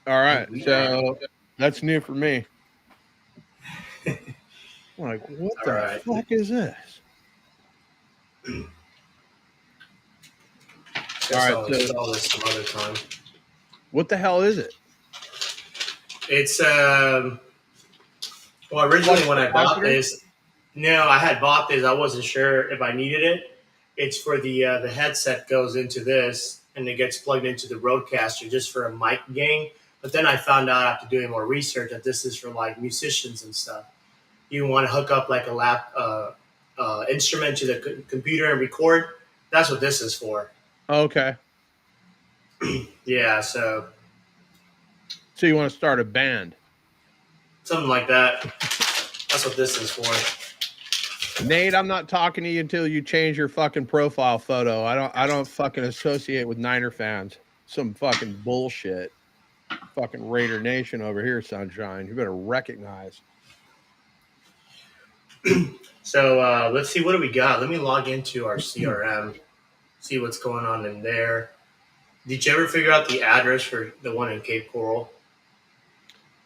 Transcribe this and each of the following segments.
All right. So that's new for me. I'm like, what All the right. fuck is this? All Guess right. I'll So install this some other time. what the hell is it? It's well, Flux originally when I bought capacitor? this, no, I had bought this. I wasn't sure if I needed it. It's for the headset goes into this and it gets plugged into the Rodecaster just for a mic gain. But then I found out after doing more research that this is for like musicians and stuff. You want to hook up like a instrument to the computer and record. That's what this is for. Okay. Yeah, so So you want to start a band? something like that. That's what this is for. Nate, I'm not talking to you until you change your fucking profile photo. I don't fucking associate with Niner fans. Some fucking bullshit. Fucking Raider Nation over here, sunshine. You better recognize. So let's see, what do we got? Let me log into our CRM, see what's going on in there. Did you ever figure out the address for the one in Cape Coral?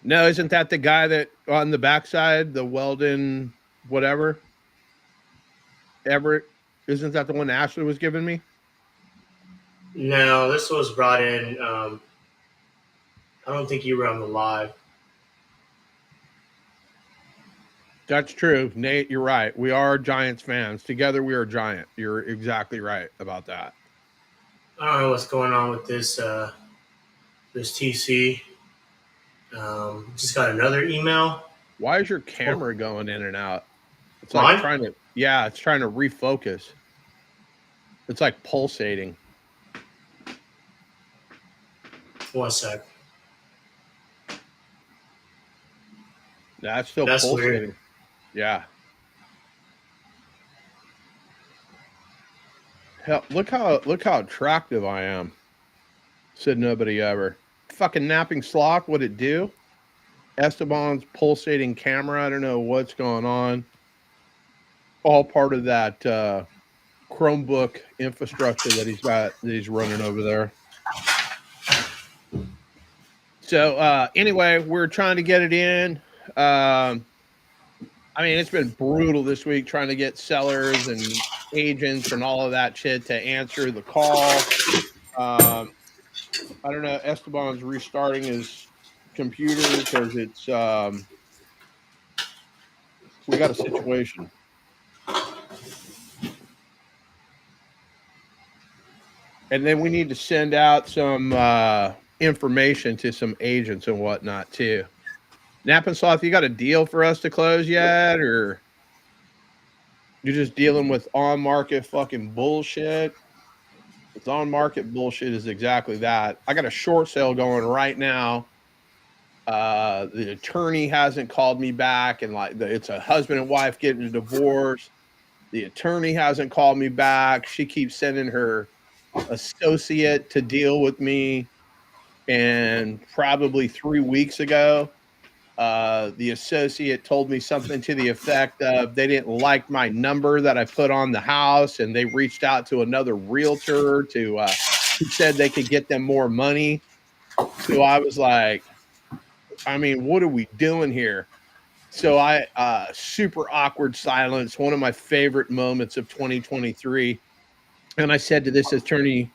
No, isn't that the guy that on the backside, the Weldon whatever? Everett? Isn't that the one Ashley was giving me? No, this was brought in. I don't think you were on the live. That's true. Nate, you're right. We are Giants fans. Together we are giant. You're exactly right about that. I don't know what's going on with this TC. Just got another email. Why is your Oh, camera going in and out? It's like mine? trying to, yeah, it's trying to refocus. It's like pulsating. One sec. That's still That's weird. pulsating. Yeah. Hell, look how attractive I am. Said nobody ever. Fucking napping sloth, what'd it do? Esteban's pulsating camera. I don't know what's going on. All part of that Chromebook infrastructure that he's running over there. So anyway, we're trying to get it in. I mean, it's been brutal this week trying to get sellers and agents and all of that shit to answer the call. I don't know. Esteban's restarting his computer because it's we got a situation. And then we need to send out some information to some agents and whatnot too. Nappensoft, you got a deal for us to close yet, or you're just dealing with on market fucking bullshit? It's on market bullshit is exactly that. I got a short sale going right now. The attorney hasn't called me back, and like it's a husband and wife getting a divorce. The attorney hasn't called me back. She keeps sending her associate to deal with me. And probably 3 weeks ago, the associate told me something to the effect of they didn't like my number that I put on the house, and they reached out to another realtor to who said they could get them more money. So I was like, I mean, what are we doing here? So I super awkward silence, one of my favorite moments of 2023. And I said to this attorney,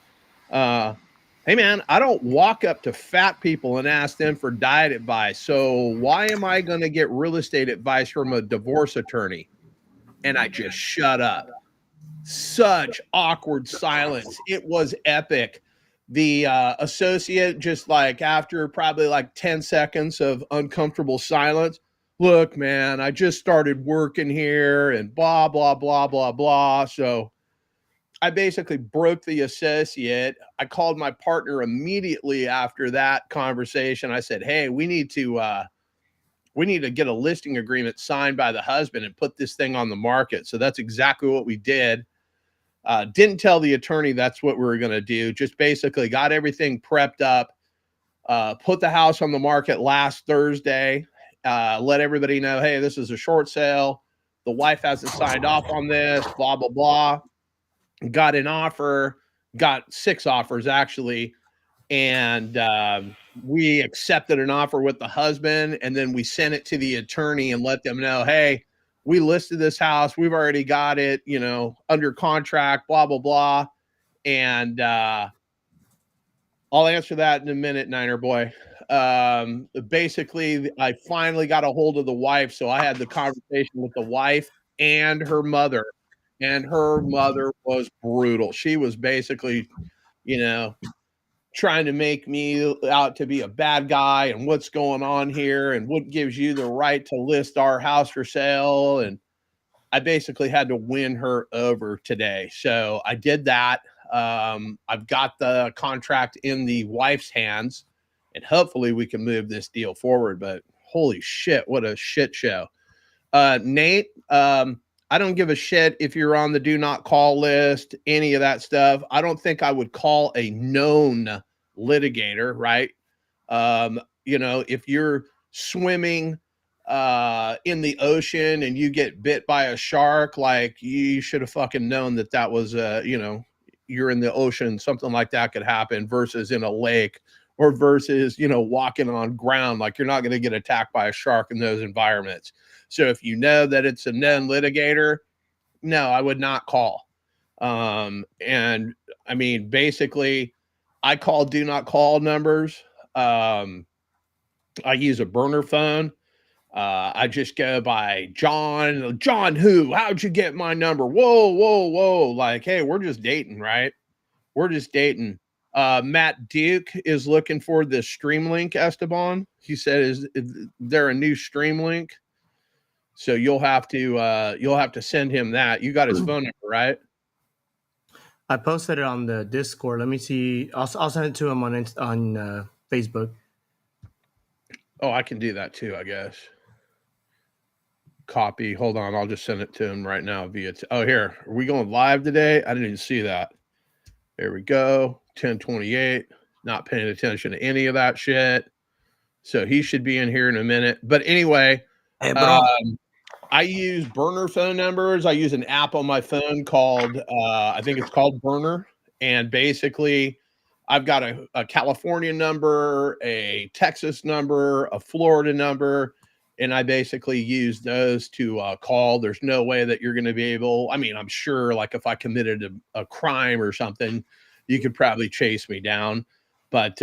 hey man, I don't walk up to fat people and ask them for diet advice. So why am I going to get real estate advice from a divorce attorney? And I just shut up. Such awkward silence. It was epic. The associate, just like after probably like 10 seconds of uncomfortable silence, look, man, I just started working here and blah, blah, blah, blah, blah. So I basically broke the associate. I called my partner immediately after that conversation. I said, hey, we need to get a listing agreement signed by the husband and put this thing on the market. So that's exactly what we did. Didn't tell the attorney that's what we were going to do. Just basically got everything prepped up, put the house on the market last Thursday, let everybody know, hey, this is a short sale. The wife hasn't signed off on this, blah, blah, blah. Got an offer, got 6 offers actually. and we accepted an offer with the husband, and then we sent it to the attorney and let them know, hey, we listed this house, we've already got it, under contract, blah blah blah. And I'll answer that in a minute, Niner boy. Basically, I finally got a hold of the wife, so I had the conversation with the wife and her mother, and her mother was brutal. She was basically, you know, trying to make me out to be a bad guy and what's going on here and what gives you the right to list our house for sale. And I basically had to win her over today. So I did that. I've got the contract in the wife's hands, and hopefully we can move this deal forward. But holy shit, what a shit show. Nate, I don't give a shit if you're on the do not call list, any of that stuff. I don't think I would call a known litigator, right? If you're swimming in the ocean and you get bit by a shark, like you should have fucking known that was you're in the ocean, something like that could happen versus in a lake or versus walking on ground. Like you're not going to get attacked by a shark in those environments. So if you know that it's a known litigator, no, I would not call. And I mean, basically, I call do not call numbers. I use a burner phone. I just go by John. John who? How'd you get my number? Whoa, whoa, whoa. Like, hey, we're just dating, right? We're just dating. Matt Duke is looking for the stream link, Esteban. He said, is there a new stream link? So you'll have to send him that. You got his phone number, right? I posted it on the Discord. Let me see. I'll send it to him on Facebook. Oh, I can do that too, I guess. Copy. Hold on. I'll just send it to him right now via. Here. Are we going live today? I didn't even see that. There we go. 10:28. Not paying attention to any of that shit. So he should be in here in a minute. But anyway, hey, bro. I use burner phone numbers. I use an app on my phone called, I think it's called Burner. And basically, I've got a California number, a Texas number, a Florida number, and I basically use those to call. There's no way that you're going to be able, I mean, I'm sure like if I committed a crime or something, you could probably chase me down. But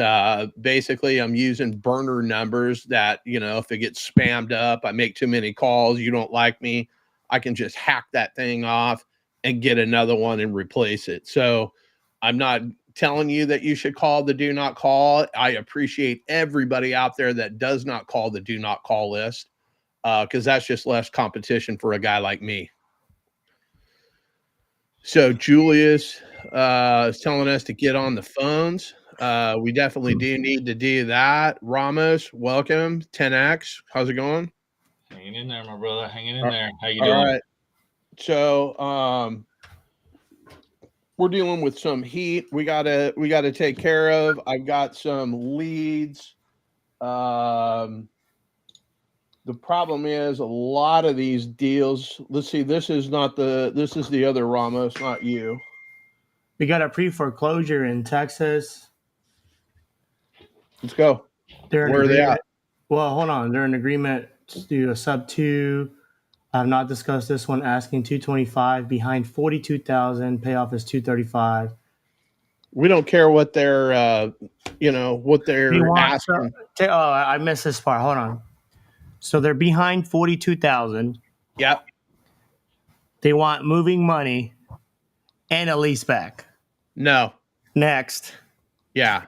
basically, I'm using burner numbers that, if it gets spammed up, I make too many calls, you don't like me, I can just hack that thing off and get another one and replace it. So I'm not telling you that you should call the do not call. I appreciate everybody out there that does not call the do not call list because that's just less competition for a guy like me. So Julius is telling us to get on the phones. We definitely do need to do that. Ramos, welcome. 10X, how's it going? Hanging in there, my brother. Hanging in there. How you doing? All right. So we're dealing with some heat. We gotta take care of. I've got some leads. The problem is a lot of these deals. Let's see. This is the other Ramos, not you. We got a pre-foreclosure in Texas. Let's go. Where are they at? Well, hold on. They're in agreement to do a sub 2. I have not discussed this one. Asking 225, behind 42,000. Payoff is 235. We don't care what they're, what they're asking. I missed this part. Hold on. So they're behind 42,000. Yep. They want moving money and a lease back. No. Next. Yeah.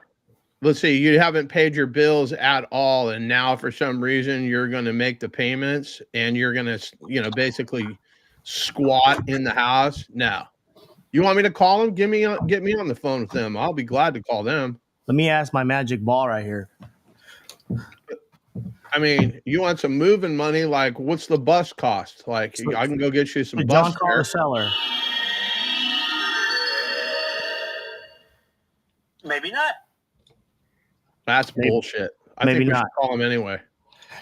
Let's see. You haven't paid your bills at all, and now for some reason you're going to make the payments, and you're going to, basically squat in the house. No. You want me to call them? Get me on the phone with them. I'll be glad to call them. Let me ask my magic ball right here. I mean, you want some moving money? Like, what's the bus cost? Like, I can go get you some bus. John, call the seller. Maybe not. That's bullshit. I think we should call him anyway.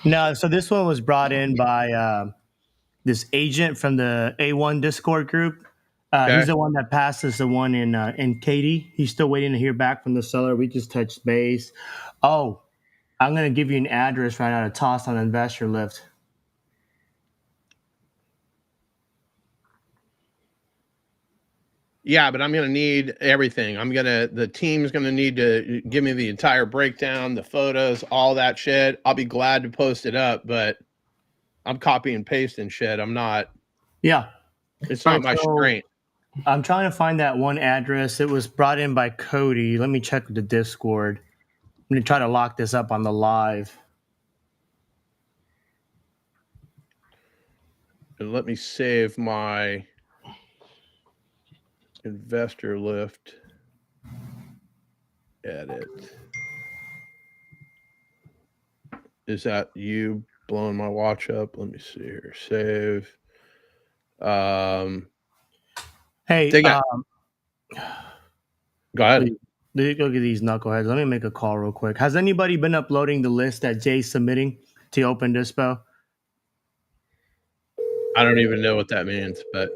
No, so this one was brought in by this agent from the A1 Discord group. Okay. He's the one that passes the one in Katy. He's still waiting to hear back from the seller. We just touched base. Oh, I'm gonna give you an address right now to toss on investor lift. Yeah, but I'm going to need everything. The team's going to need to give me the entire breakdown, the photos, all that shit. I'll be glad to post it up, but I'm copy and pasting shit. I'm not. Yeah. It's not my strength. I'm trying to find that one address. It was brought in by Cody. Let me check the Discord. I'm going to try to lock this up on the live. And let me save my investor lift. Edit. Is that you blowing my watch up? Let me see here. Save. Hey, go ahead. Look at these knuckleheads. Let me make a call real quick. Has anybody been uploading the list that Jay's submitting to Open Dispo? I don't even know what that means, but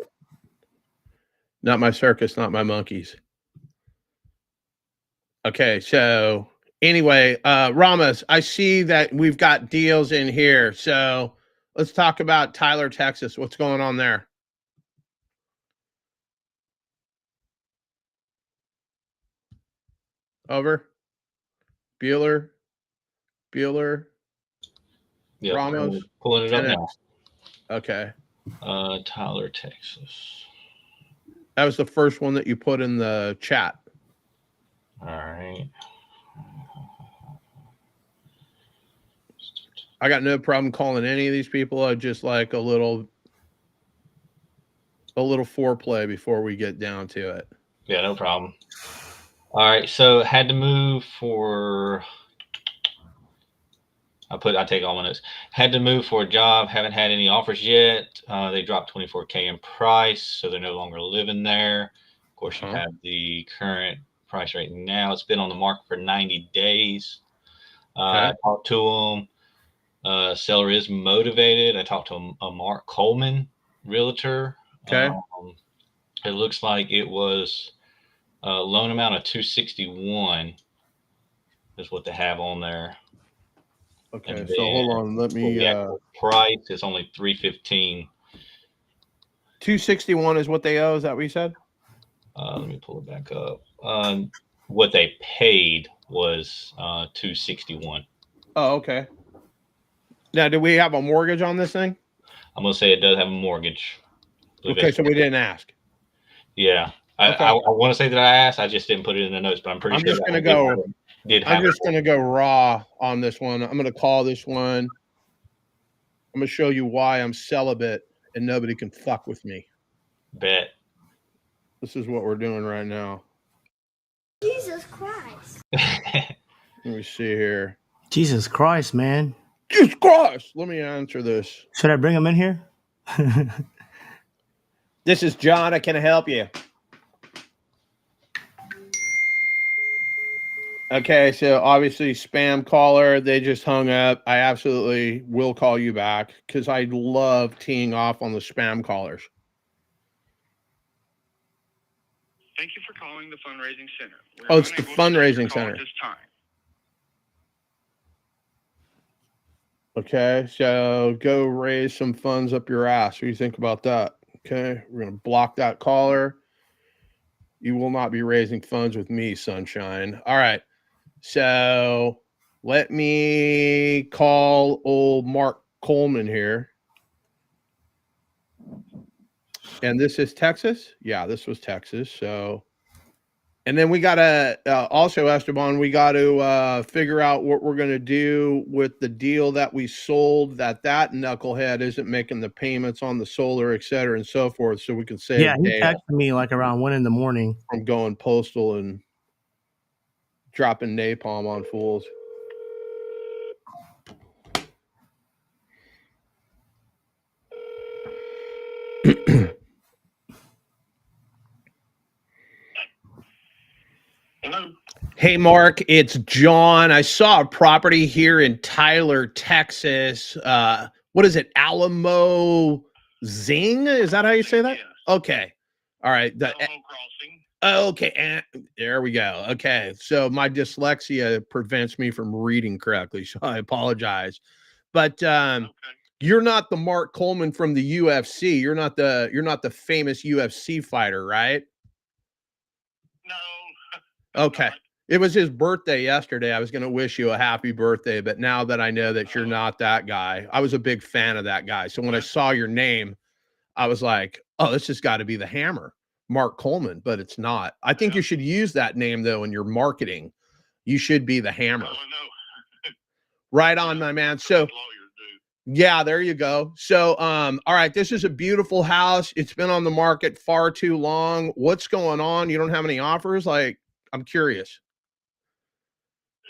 not my circus, not my monkeys. Okay, so anyway, Ramos, I see that we've got deals in here. So let's talk about Tyler, Texas. What's going on there? Over. Bueller. Yeah, Ramos. pulling it up now. Okay. Tyler, Texas. That was the first one that you put in the chat. All right. I got no problem calling any of these people. I just like a little foreplay before we get down to it. Yeah, no problem. All right, so had to move for. I take all my notes. Had to move for a job. Haven't had any offers yet. They dropped 24K in price, so they're no longer living there. Of course, you have the current price right now. It's been on the market for 90 days. I talked to them. Seller is motivated. I talked to a Mark Coleman, realtor. Okay. It looks like it was a loan amount of 261 is what they have on there. Okay, so hold on. Let me. Price is only 315. 261 is what they owe. Is that what you said? Let me pull it back up. What they paid was 261. Oh, okay. Now, do we have a mortgage on this thing? I'm gonna say it does have a mortgage. Okay, so we didn't ask. Yeah, I want to say that I asked. I just didn't put it in the notes, but I'm pretty sure. I'm just gonna go raw on this one. I'm gonna call this one. I'm gonna show you why I'm celibate and nobody can fuck with me. Bet. This is what we're doing right now. Jesus Christ. Let me see here. Jesus Christ, man. Jesus Christ. Let me answer this. Should I bring him in here? This is John. I can help you. Okay, so obviously spam caller. They just hung up. I absolutely will call you back because I love teeing off on the spam callers. Thank you for calling the fundraising center. It's the fundraising center. At this time. Okay, so go raise some funds up your ass. What do you think about that? Okay, we're going to block that caller. You will not be raising funds with me, sunshine. All right, so let me call old Mark Coleman here. And this is Texas? Yeah, this was Texas. So, and then we got to also, Esteban, we got to figure out what we're going to do with the deal that we sold, that knucklehead isn't making the payments on the solar, et cetera, and so forth. So we can save he texted me like around 1 a.m. from going postal and dropping napalm on fools. Hello. Hey, Mark, it's John. I saw a property here in Tyler, Texas. What is it? Alamo Zing? Is that how you say that? Yes. Okay. All right. Alamo Crossing. Okay, and there we go. Okay, so my dyslexia prevents me from reading correctly, so I apologize. But Okay. you're not the Mark Coleman from the UFC. You're not the famous UFC fighter, right? No. Okay. Not. It was his birthday yesterday. I was going to wish you a happy birthday, but now that I know that you're not that guy, I was a big fan of that guy. So when I saw your name, I was like, oh, this has got to be the Hammer, Mark Coleman, but it's not. I think you should use that name though in your marketing. You should be the Hammer. Oh, no. Right on, my man. So Lawyers do. yeah, there you go. So all right, this is a beautiful house. It's been on the market far too long. What's going on? You don't have any offers? Like, I'm curious.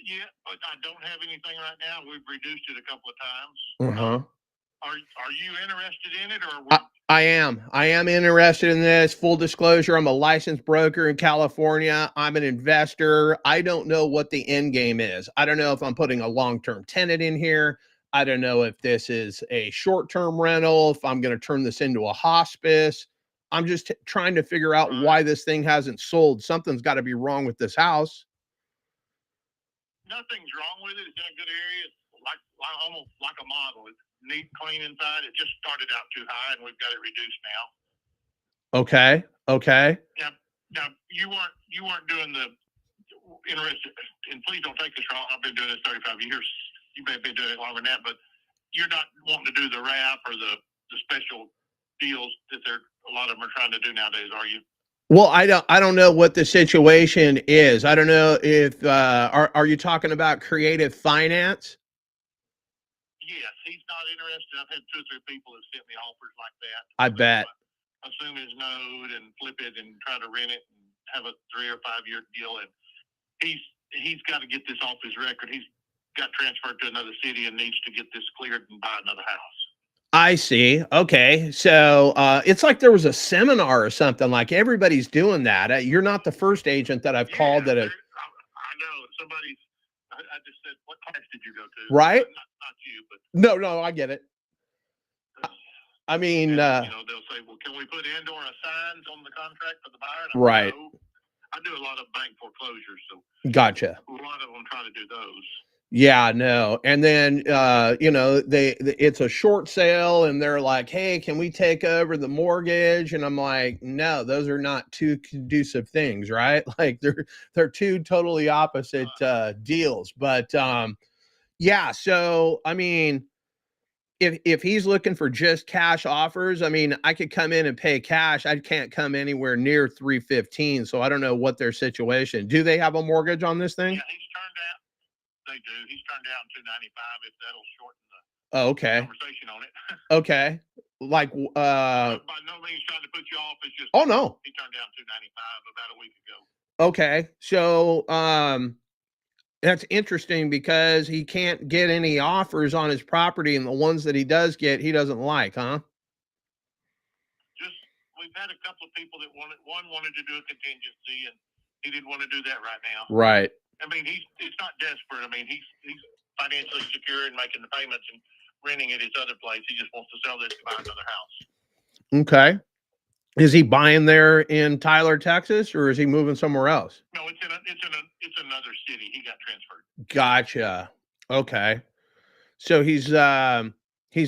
Yeah, but I don't have anything right now. We've reduced it a couple of times. Uh-huh. Are you interested in it, or I am interested in this. Full disclosure, I'm a licensed broker in California. I'm an investor. I don't know what the end game is. I don't know if I'm putting a long-term tenant in here. I don't know if this is a short-term rental, if I'm going to turn this into a hospice. I'm just trying to figure out why this thing hasn't sold. Something's got to be wrong with this house. nothing's wrong with it? It's in a good area. It's like almost like a model. It's neat, clean inside. It just started out too high, and we've got it reduced now. Okay. Now you weren't doing the interested, and please don't take this wrong. I've been doing this 35 years. You may have been doing it longer than that, but you're not wanting to do the wrap or the special deals that a lot of them are trying to do nowadays, are you? Well, I don't know what the situation is. I don't know if are you talking about creative finance? Yes, he's not interested. I've had 2 or 3 people that sent me offers like that. I bet. Assume his node and flip it and try to rent it and have a 3 or 5 year deal. And he's got to get this off his record. He's got transferred to another city and needs to get this cleared and buy another house. I see. Okay. So it's like there was a seminar or something, like everybody's doing that. You're not the first agent that I've called that. I know. Somebody's, I just said, what class did you go to? Right. Not you, but. No, I get it. I mean, and, they'll say, well, can we put and or assigns on the contract for the buyer? Right. I do a lot of bank foreclosures. So gotcha. A lot of them try to do those. Yeah, no. And then, it's a short sale and they're like, hey, can we take over the mortgage? And I'm like, no, those are not two conducive things, right? Like they're two totally opposite deals. But yeah, so I mean, if he's looking for just cash offers, I mean, I could come in and pay cash. I can't come anywhere near 315. So I don't know what their situation. Do they have a mortgage on this thing? Yeah, he's turned out. They do. He's turned down 295 if that'll shorten the conversation on it. Okay. Like by no means trying to put you off. It's just no. He turned down 295 about a week ago. Okay. So that's interesting because he can't get any offers on his property, and the ones that he does get, he doesn't like, huh? Just we've had a couple of people that wanted to do a contingency, and he didn't want to do that right now. Right. I mean, he's not desperate. I mean, he's financially secure and making the payments and renting at his other place. He just wants to sell this to buy another house. Okay. Is he buying there in Tyler, Texas, or is he moving somewhere else? No, it's another city. He got transferred. Gotcha. Okay. So he's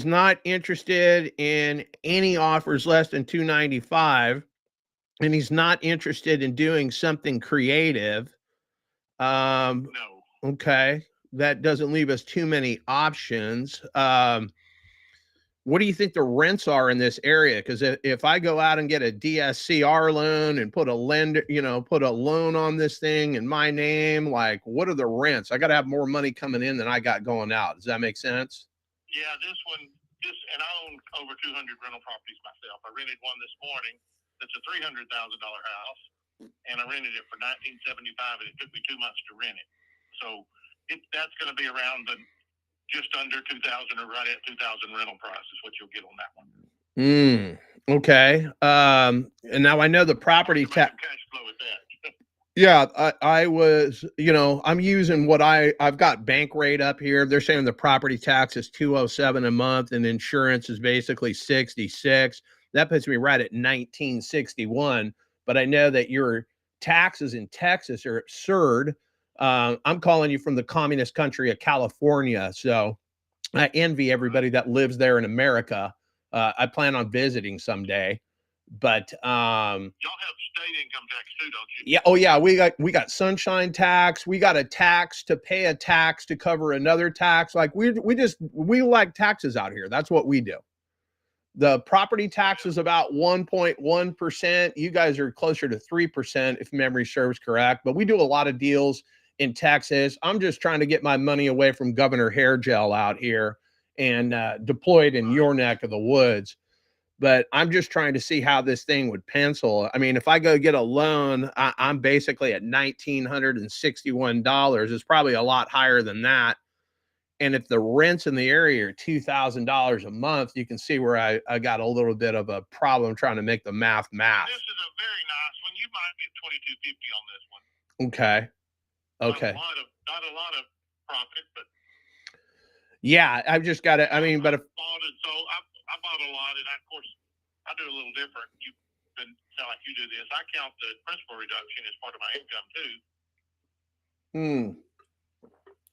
not interested in any offers less than 295, and he's not interested in doing something creative. No. Okay. That doesn't leave us too many options. What do you think the rents are in this area? Because if I go out and get a DSCR loan and put a loan on this thing in my name, like what are the rents? I got to have more money coming in than I got going out. Does that make sense? Yeah, and I own over 200 rental properties myself. I rented one this morning. That's a $300,000 house, and I rented it for $1,975, and it took me 2 months to rent it. So that's going to be around just under 2,000 or right at 2,000 rental price is what you'll get on that one. Okay. And now I know the property tax cash flow with that. Yeah, I was, I'm using I've got bank rate up here. They're saying the property tax is $207 a month and insurance is basically $66. That puts me right at 1961. But I know that your taxes in Texas are absurd. I'm calling you from the communist country of California, so I envy everybody that lives there in America. I plan on visiting someday, but Y'all have state income tax too, don't you? yeah, oh yeah, we got sunshine tax. We got a tax to pay a tax to cover another tax. Like we like taxes out here. That's what we do. The property tax is about 1.1%. You guys are closer to 3%, if memory serves correct. But we do a lot of deals in Texas. I'm just trying to get my money away from Governor Hair Gel out here and deploy it in your neck of the woods. But I'm just trying to see how this thing would pencil. I mean, if I go get a loan, I'm basically at $1,961. It's probably a lot higher than that. And if the rents in the area are $2,000 a month, you can see where I got a little bit of a problem trying to make the math. This is a very nice one. You might get $2,250 on this one. Okay. Okay. Not a lot of profit, but yeah, I've just got to. I mean, but if I bought a lot, and of course I do a little different. You sound like you do this. I count the principal reduction as part of my income too.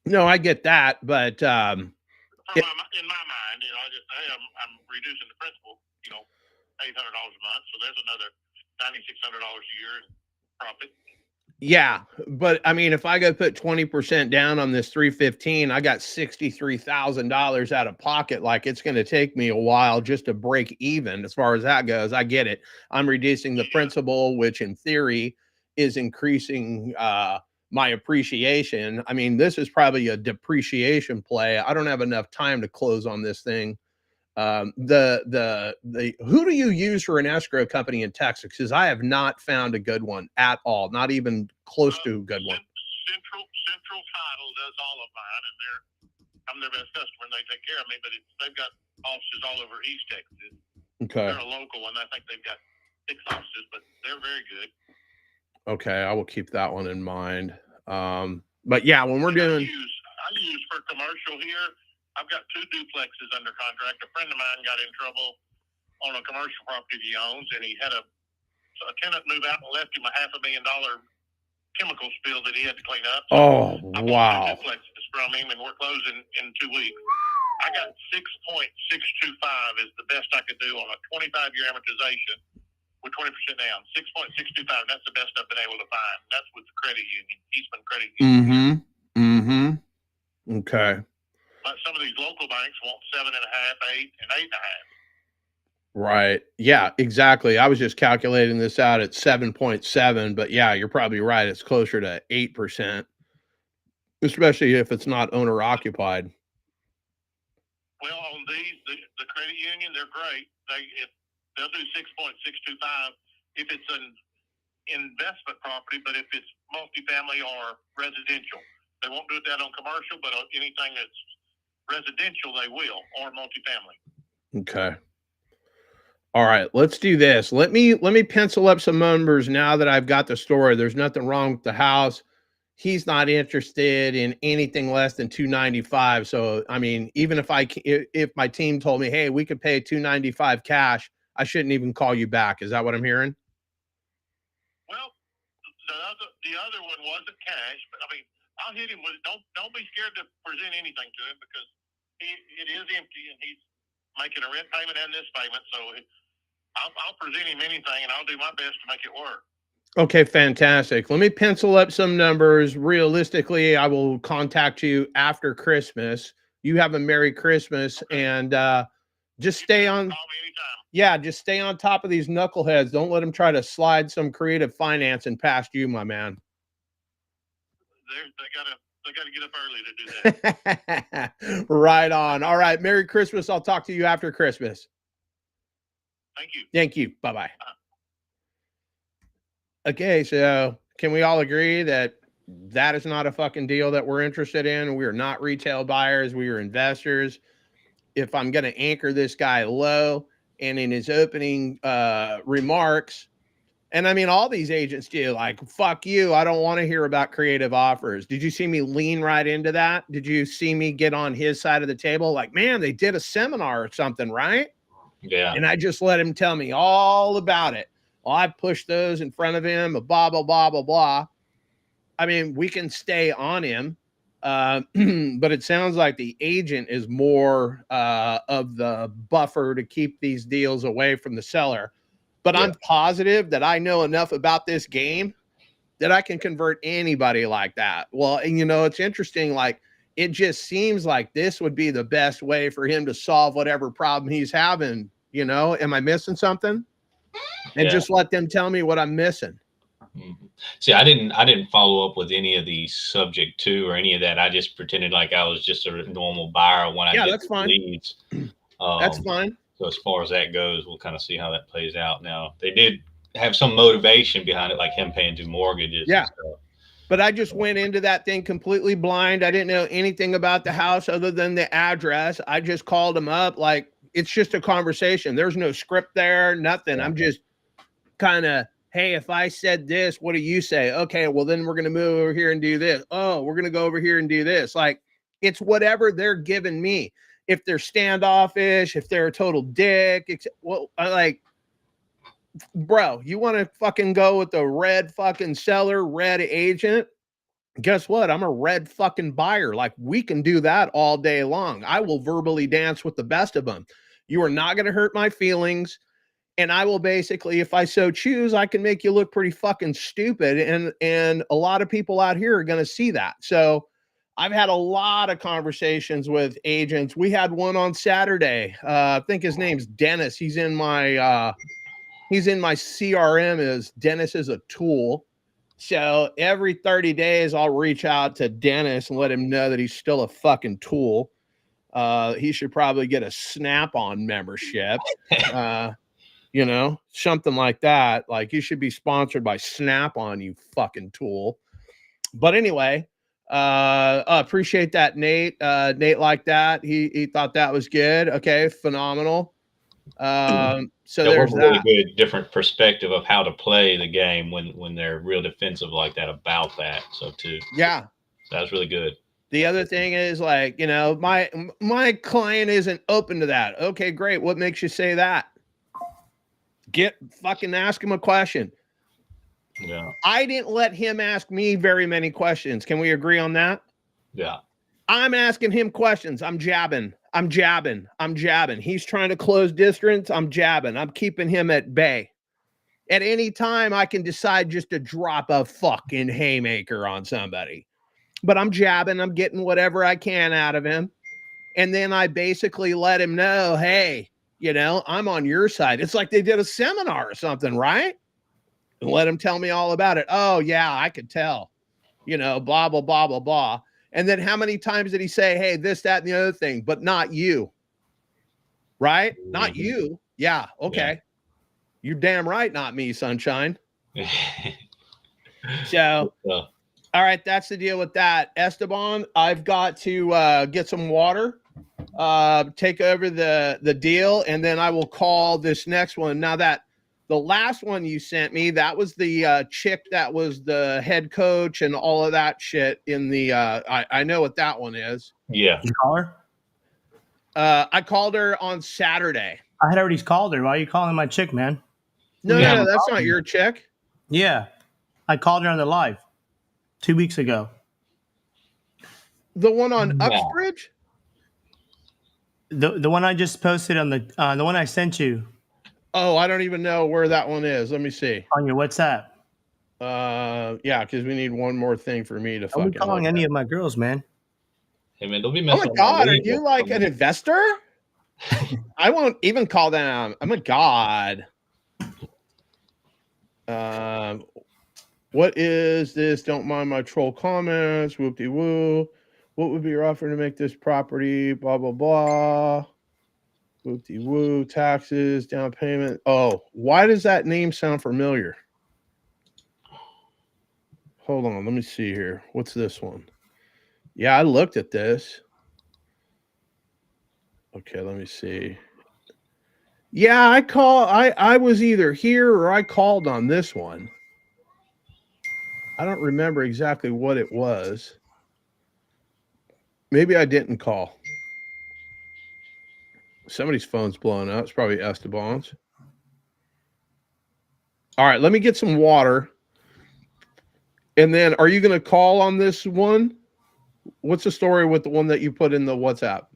No, I get that, but in my mind, I'm reducing the principal, $800 a month, so there's another $9,600 a year in profit. Yeah, but I mean, if I go put 20% down on this 315, I got $63,000 out of pocket. Like it's going to take me a while just to break even. As far as that goes, I get it. I'm reducing the principal, which in theory is increasing my appreciation. I mean, this is probably a depreciation play. I don't have enough time to close on this thing. Who do you use for an escrow company in Texas? Because I have not found a good one at all, not even close to a good one. Central Title does all of mine, and I'm their best customer, and they take care of me. But they've got offices all over East Texas. Okay, they're a local one. I think they've got 6 offices, but they're very good. Okay, I will keep that one in mind. But yeah, when we're doing, I use for commercial here. I've got 2 duplexes under contract. A friend of mine got in trouble on a commercial property he owns, and he had a tenant move out and left him $500,000 chemical spill that he had to clean up. So I bought 2 duplexes from him, and we're closing in 2 weeks. I got 6.625 is the best I could do on a 25-year amortization with 20% down. 6.625. That's the best I've been able to find. That's with the credit union, Eastman Credit Union. Okay. But some of these local banks want 7.5, 8, and 8.5. Right. Yeah, exactly. I was just calculating this out at 7.7, but yeah, you're probably right. It's closer to 8%, especially if it's not owner occupied. Well, on these, the credit union, they're great. They'll do 6.625 if it's an investment property, but if it's multifamily or residential, they won't do that on commercial, but anything that's residential, they will, or multifamily. Okay. All right, let's do this. Let me pencil up some numbers now that I've got the story. There's nothing wrong with the house. He's not interested in anything less than $295. So, I mean, even if my team told me, hey, we could pay $295 cash, I shouldn't even call you back. Is that what I'm hearing? Well, the other one wasn't cash, but I mean, I'll hit him with don't be scared to present anything to him because it is empty and he's making a rent payment and this payment. So I'll present him anything and I'll do my best to make it work. Okay, fantastic. Let me pencil up some numbers. Realistically, I will contact you after Christmas. You have a Merry Christmas and just stay on. Call me anytime. Yeah, just stay on top of these knuckleheads. Don't let them try to slide some creative financing past you, my man. They gotta get up early to do that. Right on. All right. Merry Christmas. I'll talk to you after Christmas. Thank you. Thank you. Bye-bye. Okay, so can we all agree that is not a fucking deal that we're interested in? We are not retail buyers. We are investors. If I'm going to anchor this guy low, and in his opening remarks, and I mean, all these agents do, like, fuck you, I don't want to hear about creative offers. Did you see me lean right into that? Did you see me get on his side of the table? Like, man, they did a seminar or something, right? Yeah. And I just let him tell me all about it. Well, I pushed those in front of him, blah, blah, blah, blah, blah. I mean, we can stay on him. But it sounds like the agent is more of the buffer to keep these deals away from the seller. But I'm positive that I know enough about this game that I can convert anybody like that. Well, and it's interesting. Like, it just seems like this would be the best way for him to solve whatever problem he's having. Am I missing something? And just let them tell me what I'm missing. Mm-hmm. See, I didn't follow up with any of the subject to or any of that. I just pretended like I was just a normal buyer when I get that's fine. leads. That's fine. So as far as that goes, we'll kind of see how that plays out. Now, they did have some motivation behind it, like him paying 2 mortgages. Yeah. And stuff. But I just went into that thing completely blind. I didn't know anything about the house other than the address. I just called him up. Like, it's just a conversation. There's no script there, nothing. I'm just kind of, hey, if I said this, what do you say? Okay, well, then we're going to move over here and do this. Oh, we're going to go over here and do this. Like, it's whatever they're giving me. If they're standoffish, if they're a total dick, well, bro, you want to fucking go with the red fucking seller, red agent? Guess what? I'm a red fucking buyer. Like, we can do that all day long. I will verbally dance with the best of them. You are not going to hurt my feelings. And I will basically, if I so choose, I can make you look pretty fucking stupid. And a lot of people out here are going to see that. So I've had a lot of conversations with agents. We had one on Saturday. I think his name's Dennis. He's in my CRM as Dennis is a tool. So every 30 days, I'll reach out to Dennis and let him know that he's still a fucking tool. He should probably get a Snap-on membership. Something like that. Like, you should be sponsored by Snap-on, you fucking tool. But anyway, appreciate that, Nate. Nate liked that. He thought that was good. Okay, phenomenal. So there's a really good different perspective of how to play the game when they're real defensive like that about that. So too. Yeah. That was really good. The other thing is, like, my client isn't open to that. Okay, great. What makes you say that? Ask him a question. Yeah. I didn't let him ask me very many questions. Can we agree on that? Yeah. I'm asking him questions. I'm jabbing. He's trying to close distance. I'm jabbing. I'm keeping him at bay. At any time, I can decide just to drop a fucking haymaker on somebody. But I'm jabbing. I'm getting whatever I can out of him. And then I basically let him know, hey, I'm on your side. It's like they did a seminar or something, right? And let him tell me all about it. Oh, yeah, I could tell. Blah, blah, blah, blah, blah. And then how many times did he say, hey, this, that, and the other thing, but not you? Right? Mm-hmm. Not you. Yeah. Okay. Yeah. You're damn right. Not me, sunshine. So, all right. That's the deal with that. Esteban, I've got to get some water, take over the deal, and then I will call this next one. Now that the last one you sent me, that was the chick that was the head coach and all of that shit in the I know what that one is. Yeah. Did you call her? I called her on Saturday. I had already called her. Why are you calling my chick, man? No, that's not your chick. Yeah. I called her on the live 2 weeks ago. The one on Uxbridge? The one I just posted on the one I sent you. Oh, I don't even know where that one is. Let me see. On your WhatsApp. Yeah, because we need one more thing for me to fucking. I'm calling any of my girls, man. Hey, man, don't be messing. Oh my God, are you like an investor? I won't even call them. Oh my God. What is this? Don't mind my troll comments. Whoop-de-woo. What would be your offer to make this property? Blah, blah, blah. Whoop-de-woo. Taxes, down payment. Oh, why does that name sound familiar? Hold on. Let me see here. What's this one? Yeah, I looked at this. Okay, let me see. Yeah, I was either here or I called on this one. I don't remember exactly what it was. Maybe I didn't call. Somebody's phone's blowing up. It's probably Esteban's. All right, let me get some water. And then are you going to call on this one? What's the story with the one that you put in the WhatsApp?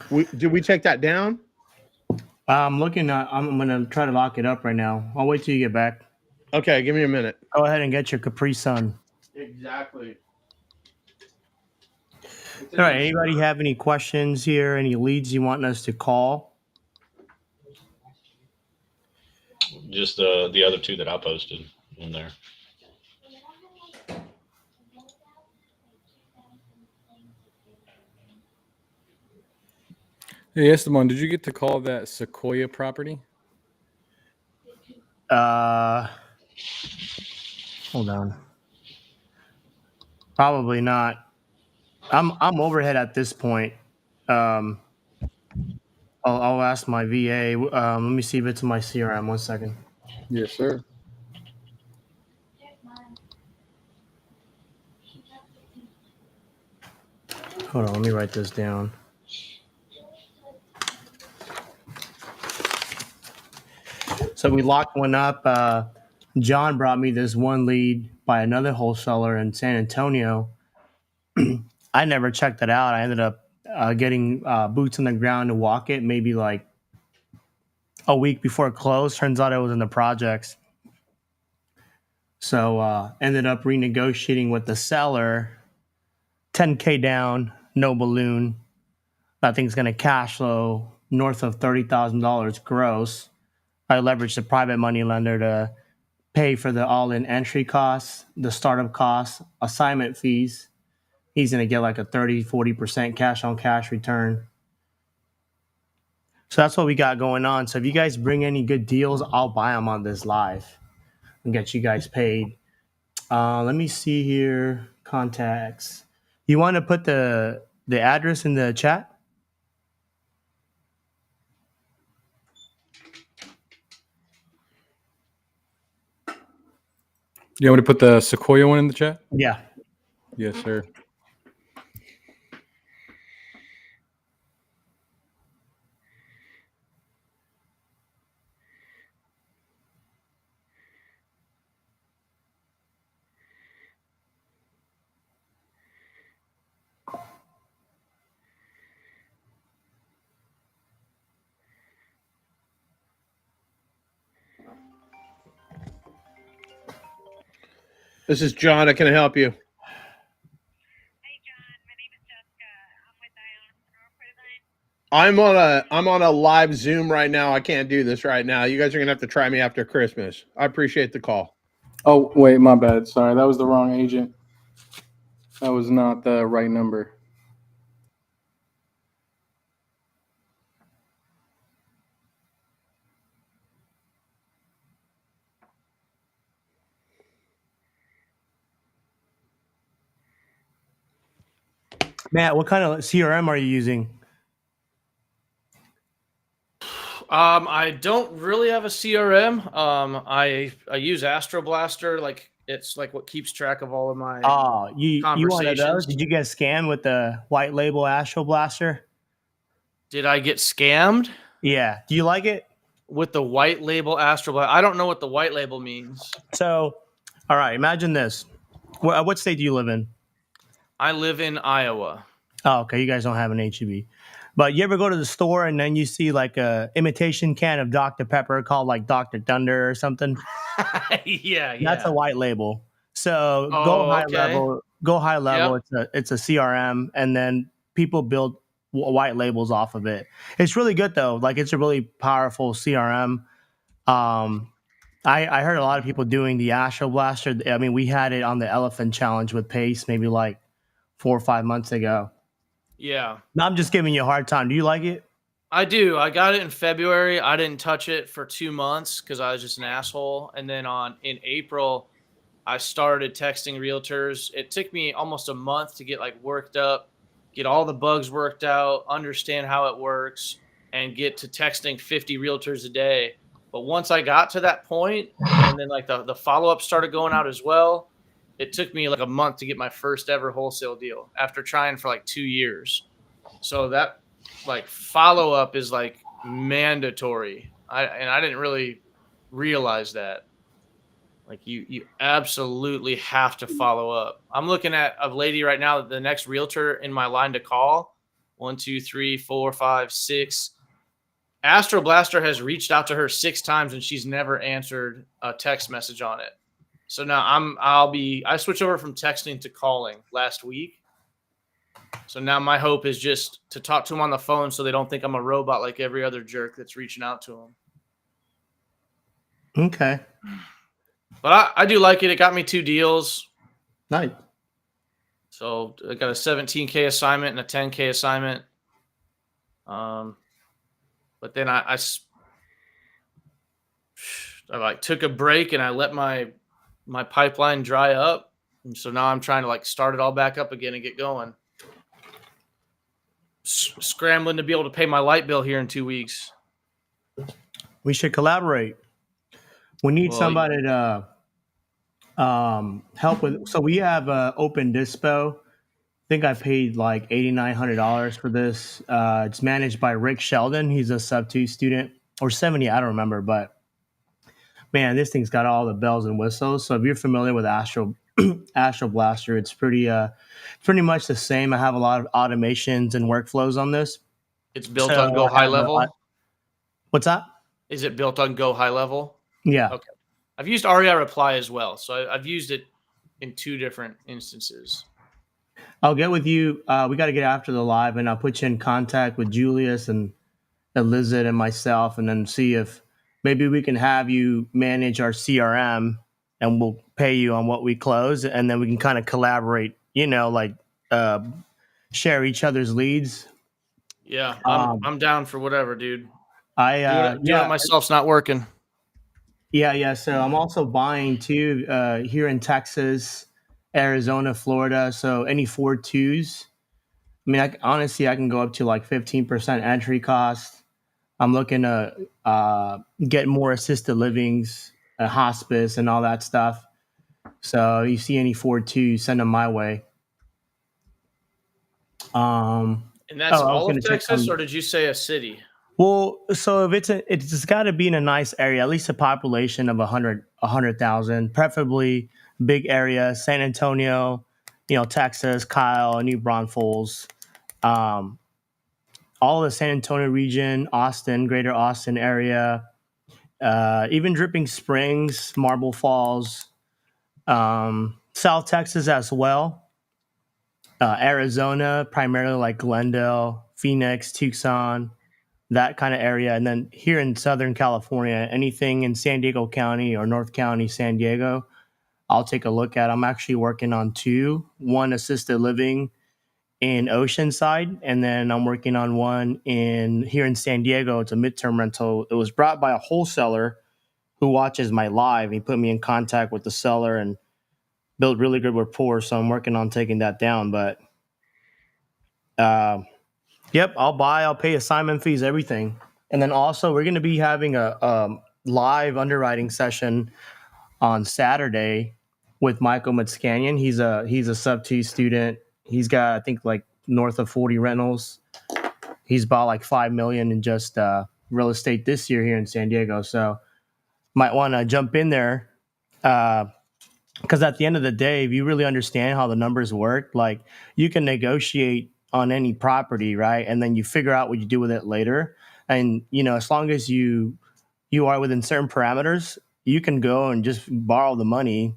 Did we take that down? I'm looking at. I'm gonna try to lock it up right now. I'll wait till you get back. Okay, give me a minute. Go ahead and get your Capri Sun. Exactly. All right. Anybody have any questions here? Any leads you want us to call? Just the other two that I posted in there. Hey Esteban, did you get to call that Sequoia property? Hold on. Probably not. I'm overhead at this point. I'll ask my VA. Let me see if it's in my CRM. 1 second. Yes, sir. Hold on. Let me write this down. So we locked one up. John brought me this one lead by another wholesaler in San Antonio. I never checked it out. I ended up getting boots on the ground to walk it maybe like a week before it closed. Turns out it was in the projects. So ended up renegotiating with the seller, $10K down, no balloon. That thing's going to cash flow north of $30,000 gross. I leveraged the private money lender to pay for the all-in entry costs, the startup costs, assignment fees. He's going to get like a 30-40% cash on cash return. So that's what we got going on. So if you guys bring any good deals, I'll buy them on this live and get you guys paid. Let me see here. Contacts. You want to put the address in the chat? You want me to put the Sequoia one in the chat? Yeah. Yes, sir. This is John. I can help you. I'm on a live Zoom right now. I can't do this right now. You guys are gonna have to try me after Christmas. I appreciate the call. Oh, wait, my bad. Sorry, that was the wrong agent. That was not the right number. Matt, what kind of CRM are you using? I don't really have a CRM. I use Astro Blaster. Like it's like what keeps track of all of my You one of those? conversations. Did you get scammed with the white label Astro Blaster? Did I get scammed Yeah. Do you like it? with the white label Astro Blaster? I don't know what the white label means. So, all right, imagine this. What state do you live in? I live in Iowa. Oh, okay. You guys don't have an HEB. But you ever go to the store and then you see like a imitation can of Dr. Pepper called like Dr. Thunder or something? yeah. That's a white label. So Oh, go high okay. level. Go high level. Yep. It's a CRM, and then people build white labels off of it. It's really good though. Like it's a really powerful CRM. I heard a lot of people doing the Astro Blaster. I mean, we had it on the Elephant Challenge with Pace maybe like 4 or 5 months ago. Yeah. No, I'm just giving you a hard time. Do you like it? I do. I got it in February. I didn't touch it for 2 months because I was just an asshole. And then in April, I started texting realtors. It took me almost a month to get like worked up, get all the bugs worked out, understand how it works, and get to texting 50 realtors a day. But once I got to that point, and then like the follow-up started going out as well, it took me like a month to get my first ever wholesale deal after trying for like 2 years. So that like follow up is like mandatory. I didn't really realize that. Like you absolutely have to follow up. I'm looking at a lady right now, the next realtor in my line to call. 1, 2, 3, 4, 5, 6. Astro Blaster has reached out to her 6 times and she's never answered a text message on it. So now I switched over from texting to calling last week. So now my hope is just to talk to them on the phone so they don't think I'm a robot like every other jerk that's reaching out to them. Okay. But I do like it. It got me 2 deals. Nice. So I got a 17K assignment and a 10K assignment. But then I like took a break and I let my pipeline dry up. And so now I'm trying to like start it all back up again and get going. Scrambling to be able to pay my light bill here in 2 weeks. We should collaborate. We need somebody to help with. So we have open dispo. I think I paid like $8,900 for this. It's managed by Rick Sheldon. He's a sub 2 student, or 70, I don't remember. But man, this thing's got all the bells and whistles. So if you're familiar with Astro Blaster, it's pretty much the same. I have a lot of automations and workflows on this. It's built on Go High Level. What's that? Is it built on Go High Level? Yeah. Okay. I've used REI Reply as well, so I've used it in 2 different instances. I'll get with you. We got to get after the live, and I'll put you in contact with Julius and Elizabeth and myself, and then see if maybe we can have you manage our CRM, and we'll pay you on what we close, and then we can kind of collaborate. Share each other's leads. Yeah, I'm down for whatever, dude. Doing it myself's not working. Yeah. So I'm also buying too here in Texas, Arizona, Florida. So any 4.2s. I mean, honestly, I can go up to like 15% entry cost. I'm looking to get more assisted livings, hospice, and all that stuff. So you see any 4.2s, send them my way. And that's all of Texas, or did you say a city? Well, so if it's got to be in a nice area, at least a population of 100,000, preferably big area, San Antonio, Texas, Kyle, New Braunfels, all the San Antonio region, Austin, greater Austin area, even Dripping Springs, Marble Falls, South Texas as well, Arizona, primarily like Glendale, Phoenix, Tucson, that kind of area. And then here in Southern California, anything in San Diego County or North County, San Diego, I'll take a look at. I'm actually working on 2, one assisted living in Oceanside, and then I'm working on one here in San Diego. It's a midterm rental. It was brought by a wholesaler who watches my live. He put me in contact with the seller and built really good rapport. So I'm working on taking that down. But yep, I'll pay assignment fees, everything. And then also we're going to be having a live underwriting session on Saturday with Michael Matscanyan. He's a sub 2 student. He's got, I think, like north of 40 rentals. He's bought like $5 million in just real estate this year here in San Diego. So might want to jump in there. Because at the end of the day, if you really understand how the numbers work, like you can negotiate on any property, right? And then you figure out what you do with it later. And, as long as you are within certain parameters, you can go and just borrow the money,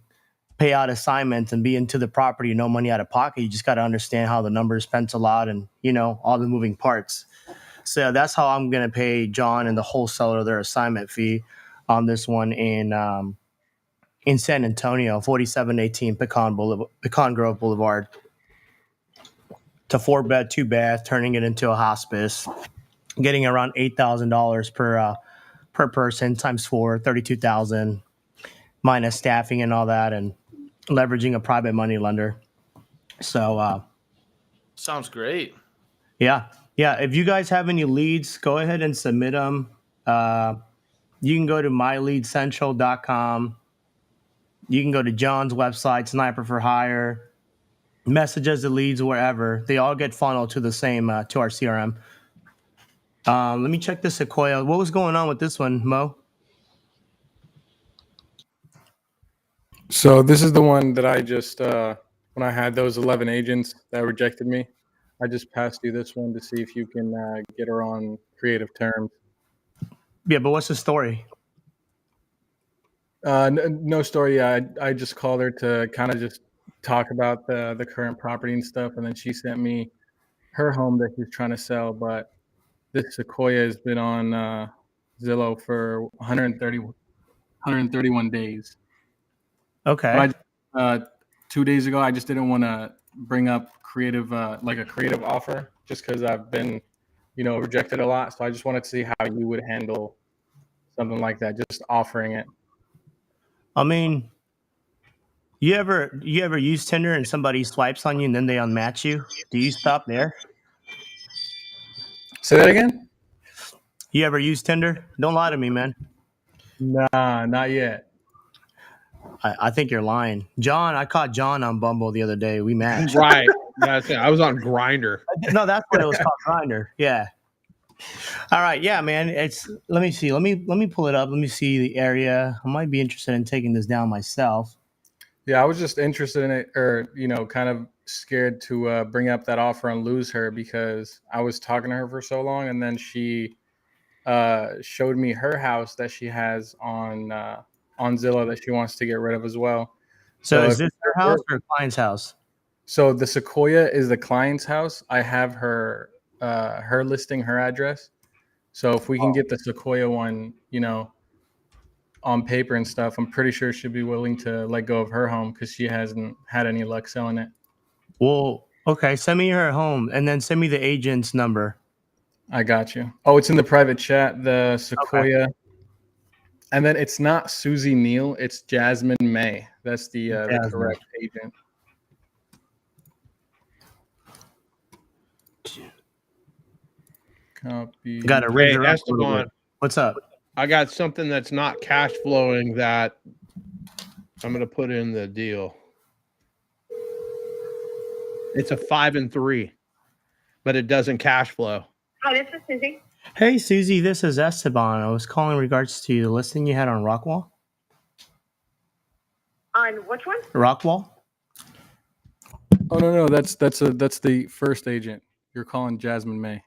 pay out assignments, and be into the property, no money out of pocket. You just got to understand how the numbers pencil out and, all the moving parts. So that's how I'm going to pay John and the wholesaler their assignment fee on this one in San Antonio, 4718 Pecan Grove Boulevard. To 4-bed, 2-bath, turning it into a hospice, getting around $8,000 per person times 4, 32,000 minus staffing and all that, and leveraging a private money lender. So sounds great. Yeah. If you guys have any leads, go ahead and submit them. You can go to myleadcentral.com. You can go to John's website, Sniper for Hire. Messages, the leads, wherever, they all get funneled to the same to our CRM. Let me check the Sequoia. What was going on with this one, Mo? So this is the one that I just when I had those 11 agents that rejected me, I just passed you this one to see if you can get her on creative terms. Yeah, but what's the story? No story. Yeah, I just called her to kind of just talk about the current property and stuff, and then she sent me her home that she's trying to sell. But this Sequoia has been on Zillow for 131 days. Okay. But 2 days ago, I just didn't want to bring up creative, like a creative offer, just because I've been, rejected a lot. So I just wanted to see how you would handle something like that, just offering it. I mean, you ever use Tinder and somebody swipes on you and then they unmatch you? Do you stop there? Say that again? You ever use Tinder? Don't lie to me, man. Nah, not yet. I think you're lying. John, I caught John on Bumble the other day. We matched. Right. That's it. I was on Grinder. No, that's what it was called, Grindr. Yeah. All right. Yeah, man. Let me see. Let me pull it up. Let me see the area. I might be interested in taking this down myself. Yeah, I was just interested in it, or kind of scared to bring up that offer and lose her because I was talking to her for so long, and then she showed me her house that she has on Zillow that she wants to get rid of as well. So is if this her house or a client's house? So the Sequoia is the client's house. I have her listing, her address. So if we can get the Sequoia one, on paper and stuff, I'm pretty sure she'd be willing to let go of her home because she hasn't had any luck selling it. Well, okay. Send me her home and then send me the agent's number. I got you. Oh, it's in the private chat, the Sequoia. Okay. And then it's not Susie Neal, it's Jasmine May. That's the correct agent. Copy. Got to raise her up a little Esteban, bit. What's up? I got something that's not cash flowing that I'm going to put in the deal. It's a 5 and 3, but it doesn't cash flow. Hi, this is Susie. Hey, Susie, this is Esteban. I was calling in regards to the listing you had on Rockwall. On which one? Rockwall? Oh no, that's the first agent. You're calling Jasmine May.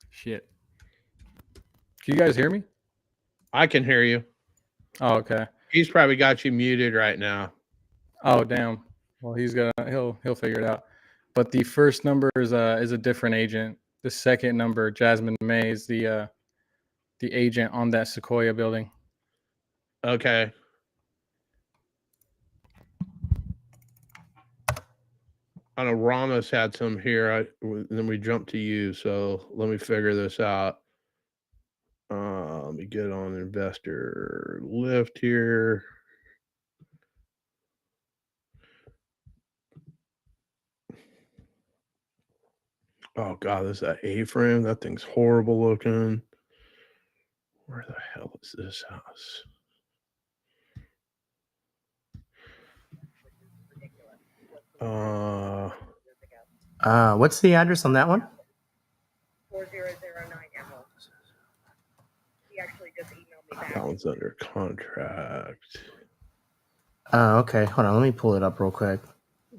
Shit. Can you guys hear me? I can hear you. Oh, okay. He's probably got you muted right now. Oh, damn. Well, he'll figure it out. But the first number is a different agent. The second number, Jasmine May, is the agent on that Sequoia building. Okay. I know Ramos had some here. Then we jumped to you. So let me figure this out. Let me get on investor lift here. Oh God, this is that A-frame. That thing's horrible looking. Where the hell is this house? What's the address on that one? 4009 Emerald. He actually just emailed me back. That one's under contract. Okay. Hold on. Let me pull it up real quick.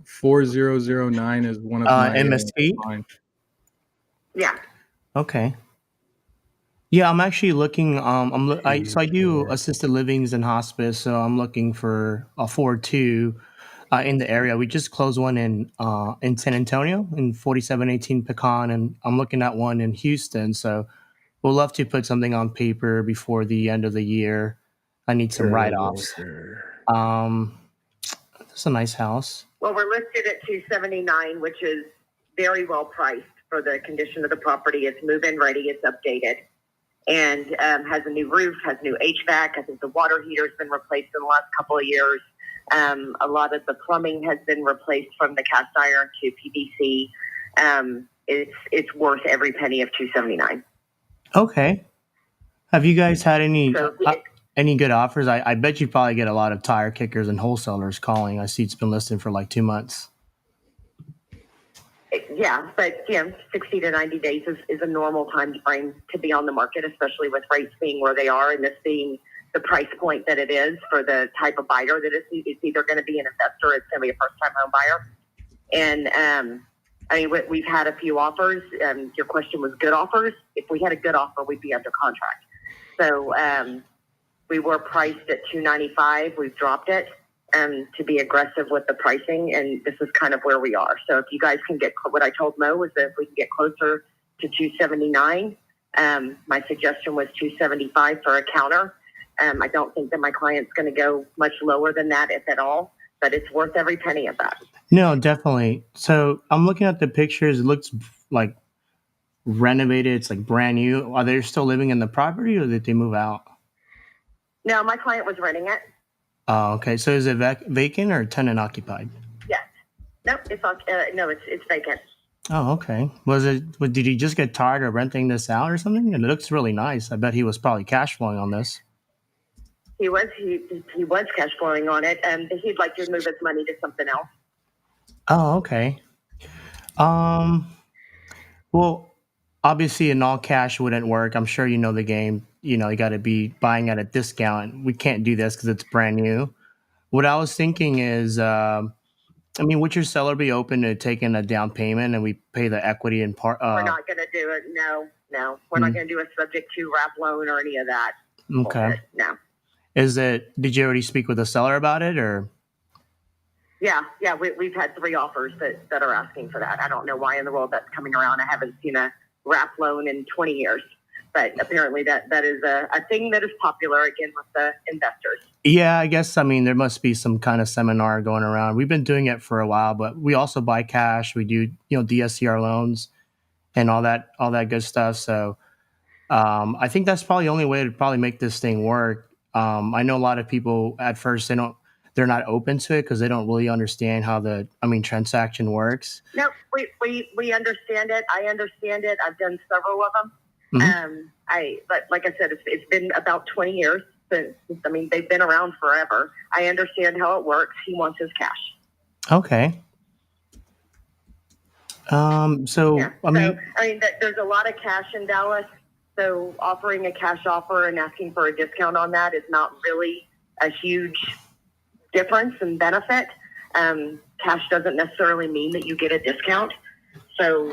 4009 is one of my MST? Yeah. Okay. Yeah, I'm actually looking. I do assisted livings and hospice, so I'm looking for a 4-2 in the area. We just closed one in San Antonio in 4718 Pecan, and I'm looking at one in Houston. So we'll love to put something on paper before the end of the year. I need some write-offs. It's a nice house. Well, we're listed at 279, which is very well priced for the condition of the property. It's move-in ready. It's updated. And has a new roof, has new HVAC. I think the water heater's been replaced in the last couple of years. A lot of the plumbing has been replaced from the cast iron to PVC. It's worth every penny of $279. Okay. Have you guys had any good offers? I bet you probably get a lot of tire kickers and wholesalers calling. I see it's been listed for like 2 months. Yeah, but 60 to 90 days is a normal time frame to be on the market, especially with rates being where they are and this being the price point that it is for the type of buyer that it's either going to be an investor or it's going to be a first-time home buyer. And we've had a few offers. Your question was good offers. If we had a good offer, we'd be under contract. So we were priced at $295. We've dropped it to be aggressive with the pricing, and this is kind of where we are. So if you guys can get what I told Mo was that if we can get closer to $279, my suggestion was $275 for a counter. I don't think that my client's going to go much lower than that, if at all, but it's worth every penny of that. No, definitely. So I'm looking at the pictures. It looks like renovated. It's like brand new. Are they still living in the property, or did they move out? No, my client was renting it. Oh, okay. So is it vacant or tenant occupied? Yes. Nope. It's vacant. Oh, okay. Did he just get tired of renting this out or something? It looks really nice. I bet he was probably cash flowing on this. He was cash flowing on it, and he'd like to move his money to something else. Oh, okay. Well, obviously an all cash wouldn't work. I'm sure you know the game. You got to be buying at a discount. We can't do this because it's brand new. What I was thinking is, would your seller be open to taking a down payment and we pay the equity in part? We're not going to do it. No. We're not going to do a subject to wrap loan or any of that. Okay. No. Did you already speak with the seller about it, or? Yeah. We've had 3 offers that are asking for that. I don't know why in the world that's coming around. I haven't seen a wrap loan in 20 years. But apparently that is a thing that is popular again with the investors. Yeah, I guess, there must be some kind of seminar going around. We've been doing it for a while, but we also buy cash. We do, DSCR loans and all that good stuff. So I think that's probably the only way to probably make this thing work. I know a lot of people at first, they're not open to it because they don't really understand how the transaction works. No, we understand it. I understand it. I've done several of them. Mm-hmm. But like I said, it's been about 20 years since. They've been around forever. I understand how it works. He wants his cash. Okay. There's a lot of cash in Dallas. So offering a cash offer and asking for a discount on that is not really a huge difference in benefit. Cash doesn't necessarily mean that you get a discount. So,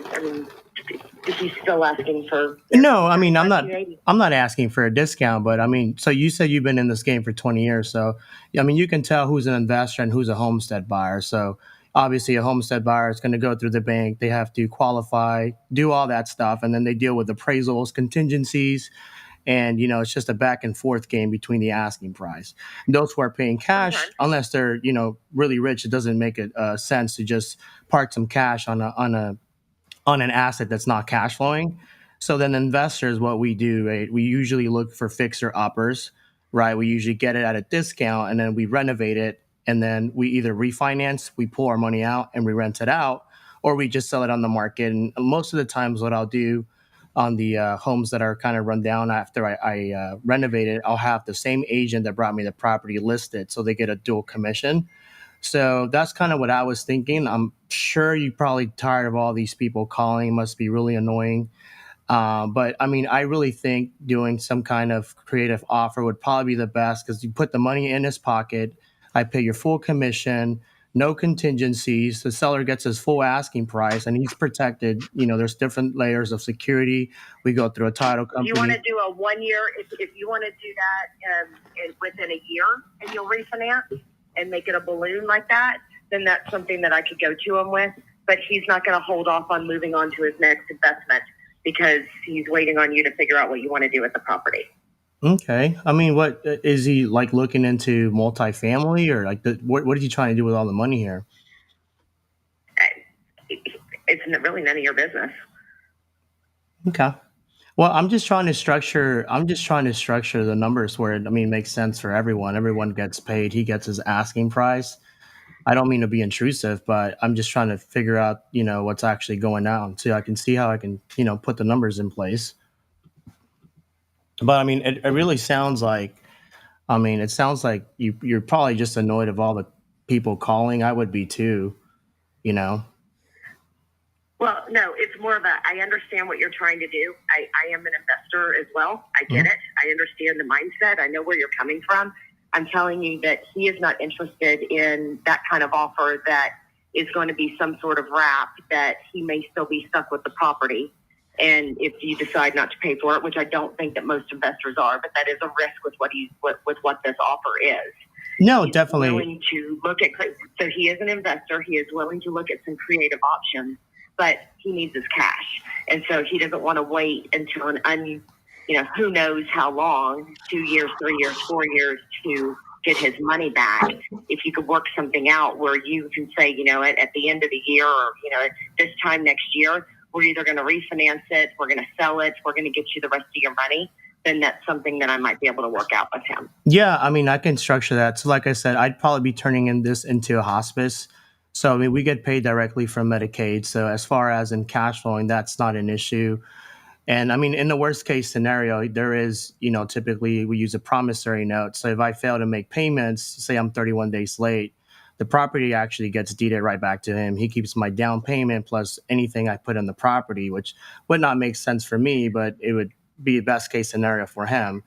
is he still asking for? No, I'm not asking for a discount, but so you said you've been in this game for 20 years. So, you can tell who's an investor and who's a homestead buyer. So obviously a homestead buyer is going to go through the bank. They have to qualify, do all that stuff. And then they deal with appraisals, contingencies. And, it's just a back and forth game between the asking price. Those who are paying cash, unless they're, really rich, it doesn't make sense to just park some cash on an asset that's not cash flowing. So then investors, what we do, right, we usually look for fixer uppers, right? We usually get it at a discount and then we renovate it. And then we either refinance, we pull our money out and we rent it out, or we just sell it on the market. And most of the times what I'll do on the homes that are kind of run down after I renovate it, I'll have the same agent that brought me the property listed. So they get a dual commission. So that's kind of what I was thinking. I'm sure you're probably tired of all these people calling. It must be really annoying. But I really think doing some kind of creative offer would probably be the best because you put the money in his pocket. I pay your full commission, no contingencies. The seller gets his full asking price and he's protected. There's different layers of security. We go through a title company. You want to do a 1 year, if you want to do that within a year and you'll refinance and make it a balloon like that, then that's something that I could go to him with. But he's not going to hold off on moving on to his next investment because he's waiting on you to figure out what you want to do with the property. Okay. What is he looking into multifamily or what are you trying to do with all the money here? It's really none of your business. Okay. Well, I'm just trying to structure the numbers where it makes sense for everyone. Everyone gets paid. He gets his asking price. I don't mean to be intrusive, but I'm just trying to figure out, what's actually going on so I can see how I can, put the numbers in place. But it really sounds like, you're probably just annoyed of all the people calling. I would be too, Well, Well, no, it's more of I understand what you're trying to do. I am an investor as well. I get it. I understand the mindset. I know where you're coming from. I'm telling you that he is not interested in that kind of offer that is going to be some sort of wrap that he may still be stuck with the property. And if you decide not to pay for it, which I don't think that most investors are, but that is a risk with what this offer is. No, He's definitely. willing to look at, so he is an investor. He is willing to look at some creative options, but he needs his cash. And so he doesn't want to wait until who knows how long, 2 years, 3 years, 4 years to get his money back. If you could work something out where you can say, at the end of the year or, at this time next year, we're either going to refinance it, we're going to sell it, we're going to get you the rest of your money, then that's something that I might be able to work out with him. Yeah, I mean, I can structure that. So like I said, I'd probably be turning this into a hospice. So, I mean, we get paid directly from Medicaid. So as far as in cash flowing, that's not an issue. And I mean, in the worst case scenario, there is, typically we use a promissory note. So if I fail to make payments, say I'm 31 days late, the property actually gets deeded right back to him. He keeps my down payment plus anything I put in the property, which would not make sense for me, but it would be a best case scenario for him.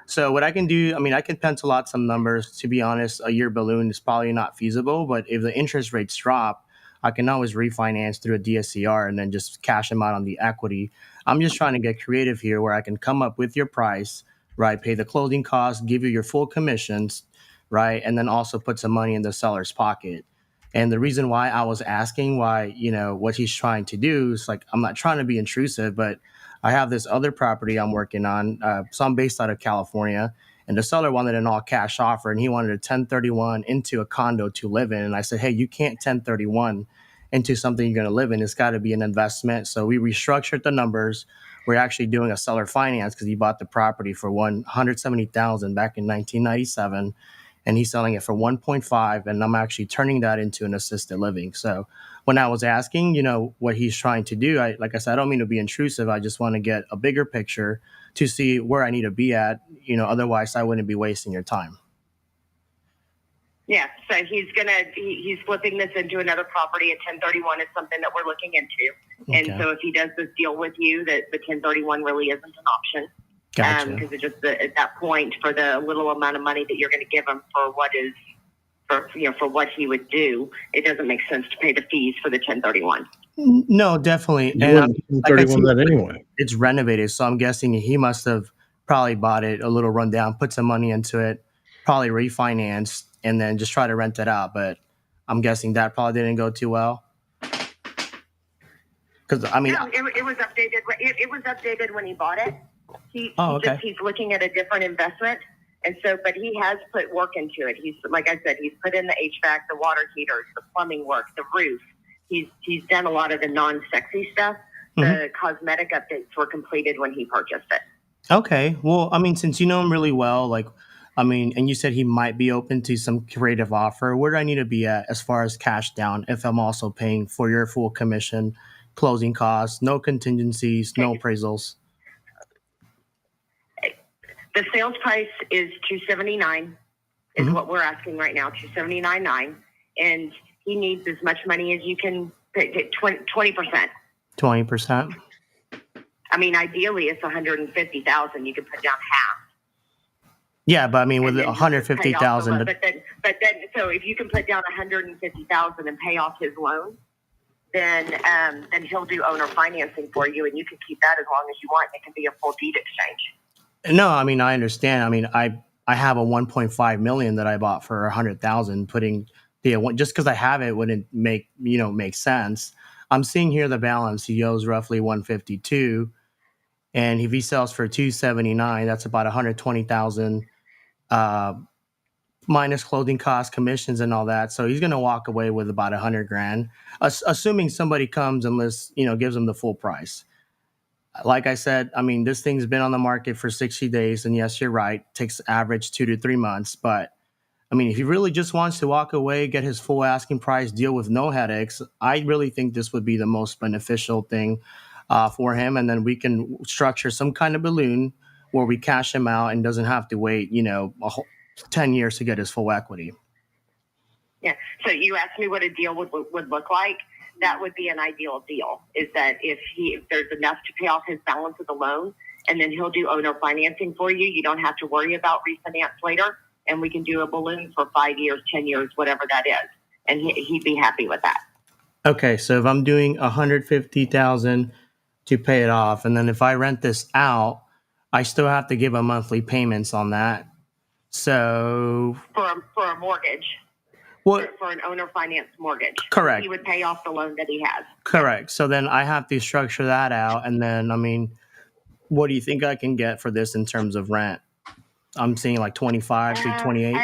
So what I can do, I mean, I can pencil out some numbers. To be honest, a year balloon is probably not feasible, but if the interest rates drop, I can always refinance through a DSCR and then just cash them out on the equity. I'm just trying to get creative here where I can come up with your price, right? Pay the closing costs, give you your full commissions, right? And then also put some money in the seller's pocket. And the reason why I was asking why, what he's trying to do is like, I'm not trying to be intrusive, but I have this other property I'm working on. So I'm based out of California, and the seller wanted an all cash offer and he wanted a 1031 into a condo to live in. And I said, hey, you can't 1031 into something you're going to live in. It's got to be an investment. So we restructured the numbers. We're actually doing a seller finance because he bought the property for $170,000 back in 1997, and he's selling it for 1.5. And I'm actually turning that into an assisted living. So when I was asking, what he's trying to do, like I said, I don't mean to be intrusive. I just want to get a bigger picture to see where I need to be at. Otherwise I wouldn't be wasting your time. Yeah, so he's flipping this into another property. A 1031 is something that we're looking into. Okay. And so if he does this deal with you, that the 1031 really isn't an option. Gotcha. Because it's just at that point, for the little amount of money that you're going to give him for for what he would do, it doesn't make sense to pay the fees for the 1031. No, definitely. You And wouldn't like I 31 said, that anyway. it's renovated. So I'm guessing he must have probably bought it a little rundown, put some money into it, probably refinanced, and then just try to rent it out. But I'm guessing that probably didn't go too well. Because I mean, No, it was updated. It was updated when he bought it. Okay. He's looking at a different investment, and so, but he has put work into it. He's, like I said, he's put in the HVAC, the water heaters, the plumbing work, the roof. He's done a lot of the non-sexy stuff. The cosmetic updates were completed when he purchased it. Okay. Well, I mean, since you know him really well, and you said he might be open to some creative offer, where do I need to be at as far as cash down if I'm also paying for your full commission, closing costs, no contingencies, no appraisals? The sales price is $279, is what we're asking right now, $279.9, and he needs as much money as you can pay, 20%. 20%. I mean, ideally, it's $150,000. You can put down half. Yeah, but I mean, with And then $150,000, but then, so if you can put down $150,000 and pay off his loan, then he'll do owner financing for you, and you can keep that as long as you want. It can be a full deed exchange. no, I mean, I understand. I mean, I have a 1.5 million that I bought for 100,000. Putting just because I have it wouldn't make sense. I'm seeing here the balance. He owes roughly 152, and if he sells for 279, that's about 120,000 minus clothing costs, commissions, and all that. So he's going to walk away with about 100 grand, assuming somebody comes and gives him the full price. Like I said, I mean, this thing's been on the market for 60 days, and yes, you're right, takes average 2 to 3 months. But I mean, if he really just wants to walk away, get his full asking price, deal with no headaches, I really think this would be the most beneficial thing for him. And then we can structure some kind of balloon where we cash him out and doesn't have to wait, 10 years to get his full equity. Yeah. So you asked me what a deal would look like. that would be an ideal deal, is that if there's enough to pay off his balance of the loan, and then he'll do owner financing for you. You don't have to worry about refinance later, and we can do a balloon for 5 years, 10 years, whatever that is. And he'd be happy with that. Okay, so if I'm doing $150,000 to pay it off, and then if I rent this out, I still have to give a monthly payments on that. So For a mortgage, what? for an owner finance mortgage, Correct. he would pay off the loan that he has. Correct. So then I have to structure that out, and then what do you think I can get for this in terms of rent? I'm seeing like 25 to 28.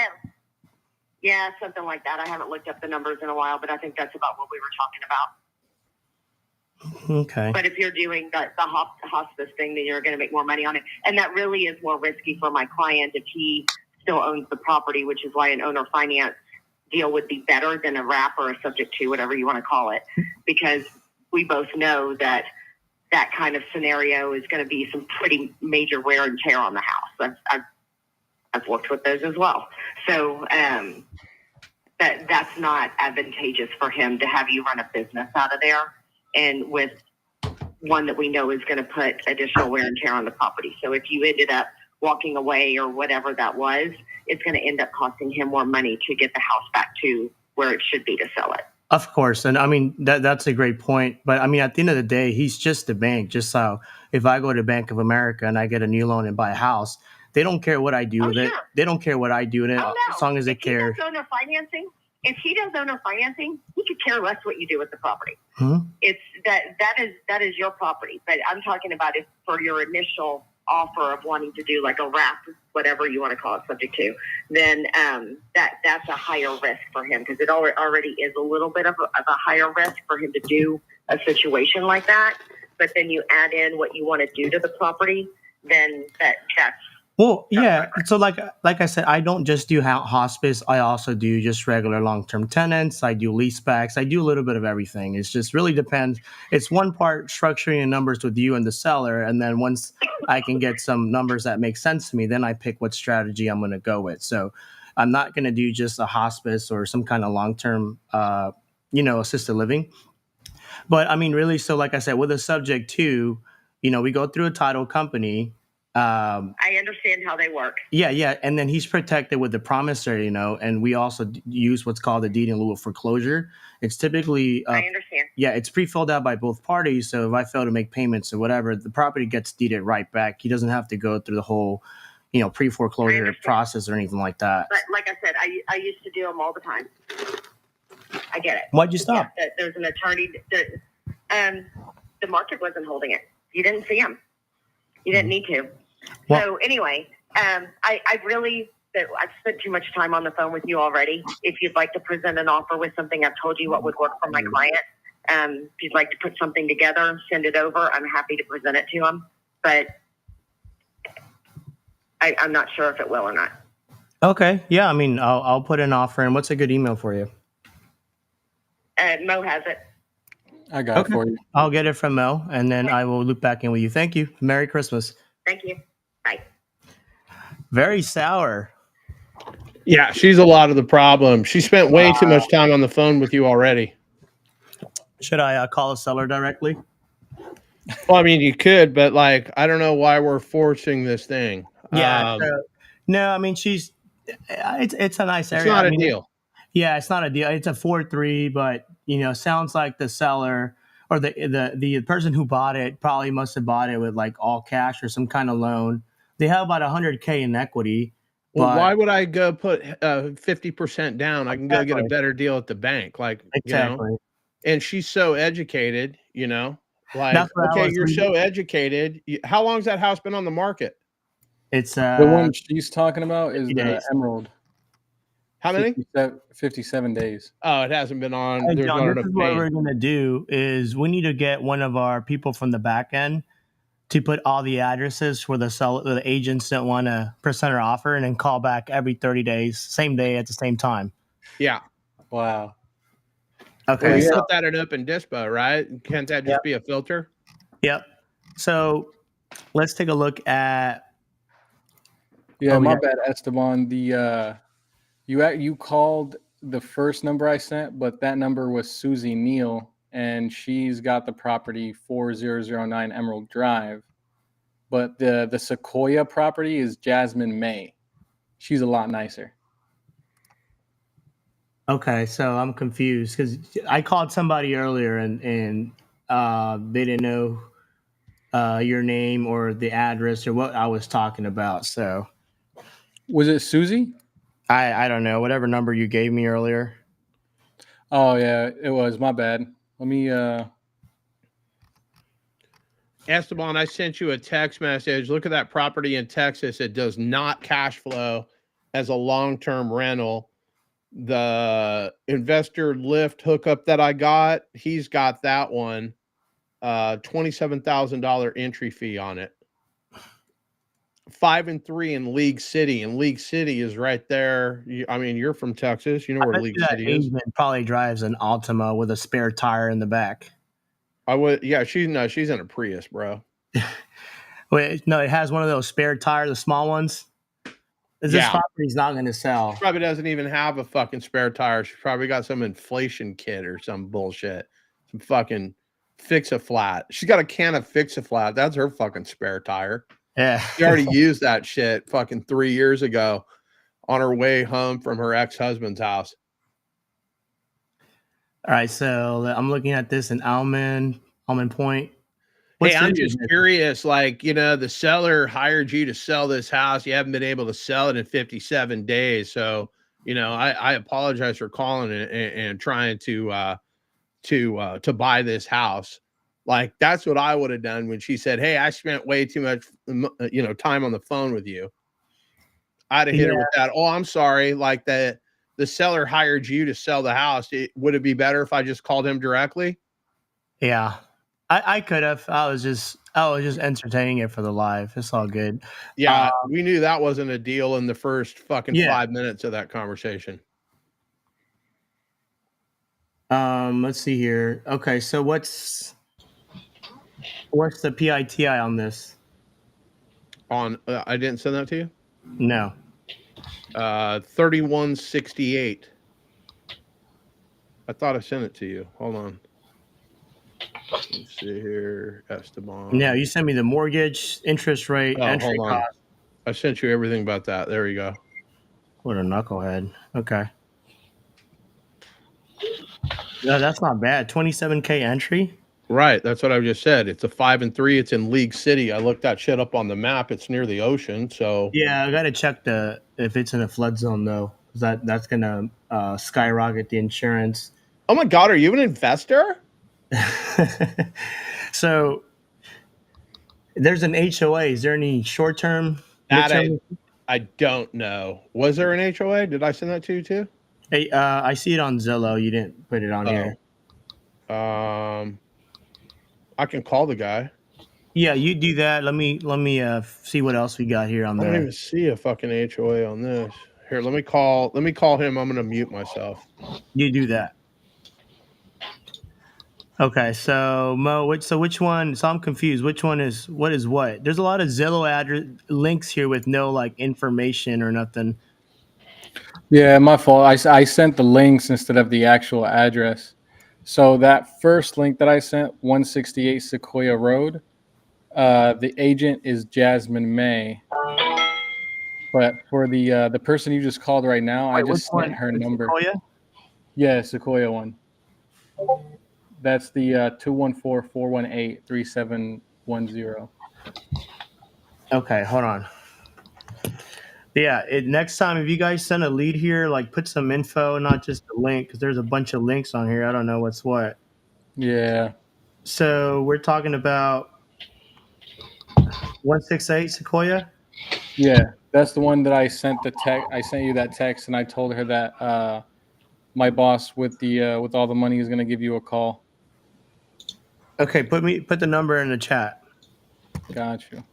Yeah, something like that. I haven't looked up the numbers in a while, but I think that's about what we were talking about. Okay. But if you're doing the hospice thing, then you're going to make more money on it. And that really is more risky for my client if he still owns the property, which is why an owner finance deal would be better than a wrap or a subject to, whatever you want to call it, because we both know that that kind of scenario is going to be some pretty major wear and tear on the house. I've worked with those as well. So that's not advantageous for him to have you run a business out of there, and with one that we know is going to put additional wear and tear on the property. So if you ended up walking away or whatever that was, it's going to end up costing him more money to get the house back to where it should be to sell it. Of course. And that's a great point. But at the end of the day, he's just a bank. Just so if I go to Bank of America and I get a new loan and buy a house, they don't care what I do with it. They don't care what I do with it as long as they care. If he does owner financing, he could care less what you do with the property. It's that is your property. But I'm talking about if for your initial offer of wanting to do like a wrap, whatever you want to call it, subject to, then that's a higher risk for him, because it already is a little bit of a higher risk for him to do a situation like that. But then you add in what you want to do to the property, then that's well, yeah. So like I said, I don't just do hospice. I also do just regular long-term tenants. I do leasebacks. I do a little bit of everything. It's just really depends. It's one part structuring the numbers with you and the seller, and then once I can get some numbers that make sense to me, then I pick what strategy I'm going to go with. So I'm not going to do just a hospice or some kind of long-term, assisted living. But really, so like I said, with a subject to, we go through a title company. I understand how they work. Yeah. And then he's protected with the promissory, and we also use what's called a deed in lieu of foreclosure. It's typically, I understand. Yeah, it's pre-filled out by both parties. So if I fail to make payments or whatever, the property gets deeded right back. He doesn't have to go through the whole, pre-foreclosure process or anything like that. But like I said, I used to do them all the time. I get it. Why'd you stop? Yeah, there's an attorney the market wasn't holding it. You didn't see him. You didn't need to. Well, so anyway, I've spent too much time on the phone with you already. If you'd like to present an offer with something, I've told you what would work for my client. If you'd like to put something together, send it over. I'm happy to present it to him, but I'm not sure if it will or not. Okay. Yeah. I'll put an offer in. What's a good email for you? Mo has it. I got it for you. I'll get it from Mo, and then I will loop back in with you. Thank you. Merry Christmas. Thank you. Bye. Very sour. Yeah, she's a lot of the problem. She spent way too much time on the phone with you already. Should I call a seller directly? Well, you could, but I don't know why we're forcing this thing. Yeah. No, she's. It's a nice area. It's not a deal. Yeah, it's not a deal. It's a 4.3, but sounds like the seller or the person who bought it probably must have bought it with all cash or some kind of loan. They have about $100K in equity. Well, why would I go put 50% down? I can go get a better deal at the bank. Exactly. And she's so educated, okay, you're so educated. How long's that house been on the market? It's the one she's talking about is the Emerald. How many? 57 days. Oh, it hasn't been on. Hey, John, this is what we're going to do is we need to get one of our people from the back end to put all the addresses for the agents that want to present our offer, and then call back every 30 days, same day at the same time. Yeah. Wow. Okay. Well, you put that in Open Dispo, right? Can't that just be a filter? Yep. So let's take a look at. Yeah, my bad, Esteban. You called the first number I sent, but that number was Susie Neal, and she's got the property 4009 Emerald Drive. But the Sequoia property is Jasmine May. She's a lot nicer. Okay, so I'm confused because I called somebody earlier and they didn't know your name or the address or what I was talking about. So Was it Susie? I don't know, whatever number you gave me earlier. Oh yeah, it was. My bad. Let me Esteban, I sent you a text message. Look at that property in Texas. It does not cash flow as a long-term rental. The investor lift hookup that I got, he's got that one. $27,000 entry fee on it. 5 and 3 in League City, and League City is right there. I mean, you're from Texas. You know I where bet League you that City is. Asian probably drives an Altima with a spare tire in the back. I would, yeah. She's in a Prius, bro. Wait, no, it has one of those spare tires, the small ones. This Yeah. property's not going to sell. Probably doesn't even have a fucking spare tire. She's probably got some inflation kit or some bullshit. Some fucking Fix-A-Flat. She's got a can of Fix-A-Flat. That's her fucking spare tire. Yeah. She already used that shit fucking 3 years ago on her way home from her ex-husband's house. All right, so I'm looking at this in Almond Point. Hey, I'm just curious, like, the seller hired you to sell this house. You haven't been able to sell it in 57 days. So, I apologize for calling and trying to buy this house. Like, that's what I would have done when she said, "Hey, I spent way too much, time on the phone with you." I'd have hit her with that. "Oh, I'm sorry. Like the seller hired you to sell the house. Would it be better if I just called him directly?" Yeah, I could have. I was just entertaining it for the live. It's all good. Yeah, we knew that wasn't a deal in the first fucking 5 minutes of that conversation. Let's see here. Okay, so what's the PITI on this? I didn't send that to you? No. 3168. I thought I sent it to you. Hold on. Let's see here. Esteban. No, you sent me the mortgage, interest rate, entry hold on. cost. I sent you everything about that. There you go. What a knucklehead. Okay. No, that's not bad. 27K entry. Right. That's what I just said. It's a 5 and 3. It's in League City. I looked that shit up on the map. It's near the ocean. So yeah, I got to check if it's in a flood zone though, because that's gonna skyrocket the insurance. Oh my God, are you an investor? So there's an HOA. Is there any short term? I don't know. Was there an HOA? Did I send that to you too? Hey, I see it on Zillow. You didn't put it on here. I can call the guy. Yeah, you do that. Let me see what else we got here on there. I don't even see a fucking HOA on this. Here, let me call him. I'm gonna mute myself. You do that. Okay, so Mo, which one? So I'm confused. Which one is what? There's a lot of Zillow address links here with no like information or nothing. Yeah, my fault. I sent the links instead of the actual address. So that first link that I sent, 168 Sequoia Road, the agent is Jasmine May. But for the person you just called right now, I just sent her number. Sequoia? Yeah, Sequoia one. That's the 214-418-3710. Okay, hold on. Yeah, next time if you guys send a lead here, like put some info, not just a link, because there's a bunch of links on here. I don't know what's what. Yeah. So we're talking about 168 Sequoia? Yeah, that's the one that I sent the text. I sent you that text, and I told her that my boss with all the money is going to give you a call. Okay, put the number in the chat. Got you.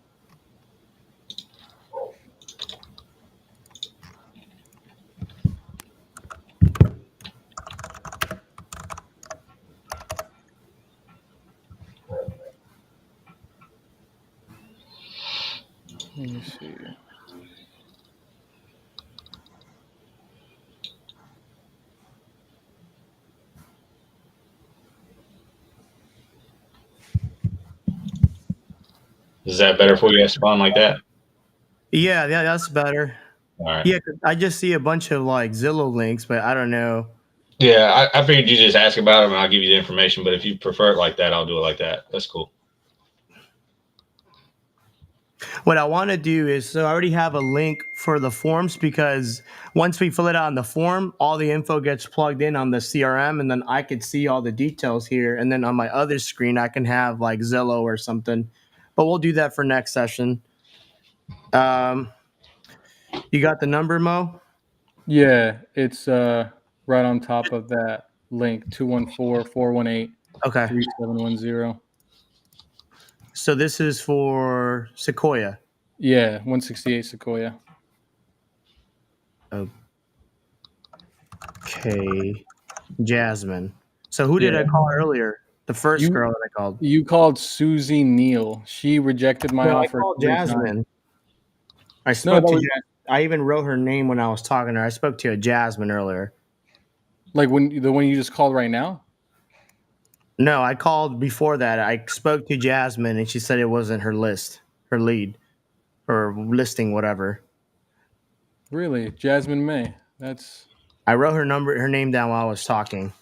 Let me see. Is that better for you, Esteban, like that? Yeah, that's better. All right. Yeah, 'cause I just see a bunch of like Zillow links, but I don't know. Yeah, I figured you just ask about them and I'll give you the information. But if you prefer it like that, I'll do it like that. That's cool. What I want to do is, so I already have a link for the forms, because once we fill it out on the form, all the info gets plugged in on the CRM, and then I could see all the details here. And then on my other screen, I can have like Zillow or something. But we'll do that for next session. You got the number, Mo? Yeah, it's right on top of that link, 214-418-3710. Okay. So this is for Sequoia. Yeah, 168 Sequoia. Okay. Jasmine. So who did Yeah. I call earlier? The first You girl that I called. you called Susie Neal. She rejected my No, I offer called 3 times. Jasmine. I No, spoke that to was I even wrote her name when I was talking to her. I spoke to a Jasmine earlier. like the one you just called right now? No, I called before that. I spoke to Jasmine and she said it wasn't her lead, or listing, whatever. Really? Jasmine May. That's I wrote her name down while I was talking.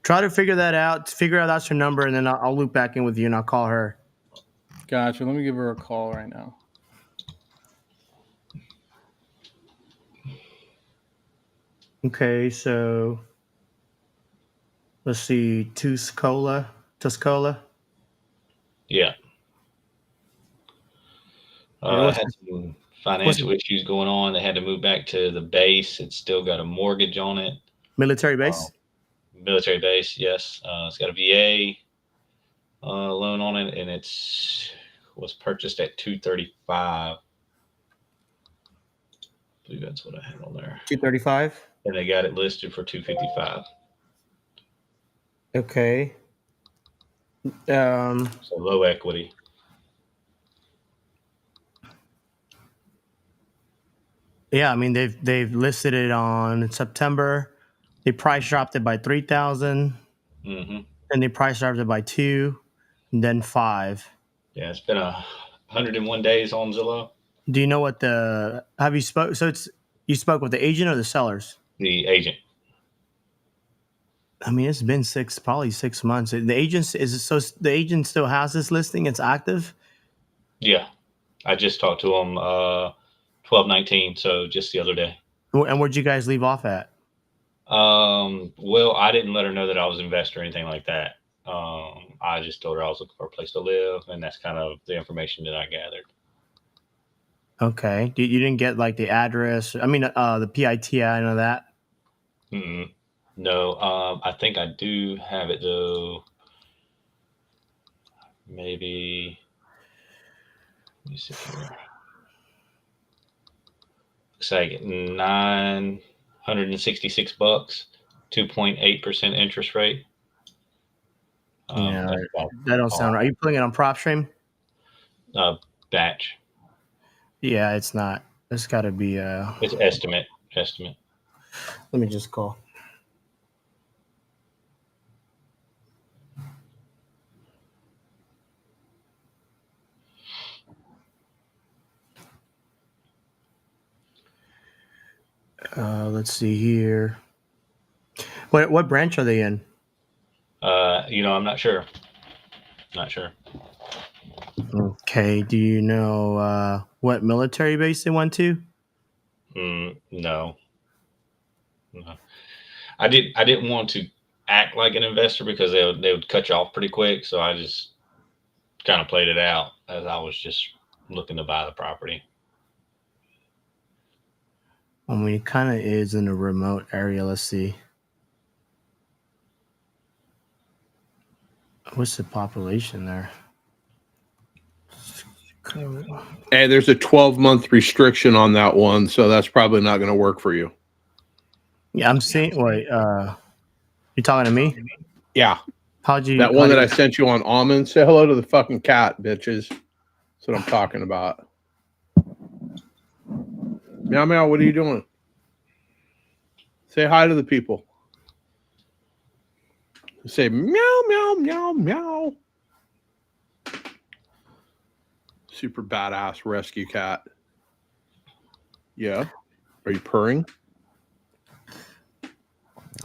Try to figure that out. Figure out that's her number, and then I'll loop back in with you and I'll call her. gotcha. Let me give her a call right now. Okay, so let's see, Tuscola. Yeah. What's Had some financial issues going on. They had to move back to the base. It's still got a mortgage on it. military base? Military base, yes. It's got a VA loan on it, and was purchased at 235. I believe that's what I had on there. 235. And they got it listed for 255. Okay. So low equity. Yeah, I mean they've listed it on September. They price dropped it by 3,000, Mm-hmm. and they price dropped it by 2, and then 5. Yeah, it's been 101 days on Zillow. Do you know what have you spoke? So you spoke with the agent or the sellers? The agent. I mean, it's been probably 6 months. The agent still has this listing. It's active. Yeah, I just talked to him 12/19, so just the other day. And where'd you guys leave off at? Well, I didn't let her know that I was an investor or anything like that. I just told her I was looking for a place to live, and that's kind of the information that I gathered. Okay. You didn't get like the address? I mean, the PIT. I know that. Mm-mm. No, I think I do have it though. Maybe. Let me see here. Looks like $966, 2.8% interest rate. Yeah, That's about that don't sound right. Are you putting it on PropStream? batch. Yeah, it's not. It's got to be. It's estimate. Let me just call. Let's see here. What branch are they in? I'm not sure. Okay. Do you know what military base they went to? No. I didn't want to act like an investor because they would cut you off pretty quick. So I just kind of played it out as I was just looking to buy the property. I mean, it kind of is in a remote area. Let's see. What's the population there? Hey, there's a 12-month restriction on that one, so that's probably not going to work for you. Yeah, I'm seeing. Wait, you talking to me? Yeah. How'd you? That one that I sent you on almond. Say hello to the fucking cat, bitches. That's what I'm talking about. Meow meow, what are you doing? Say hi to the people. Say meow meow meow meow. super badass rescue cat. Yeah. Are you purring?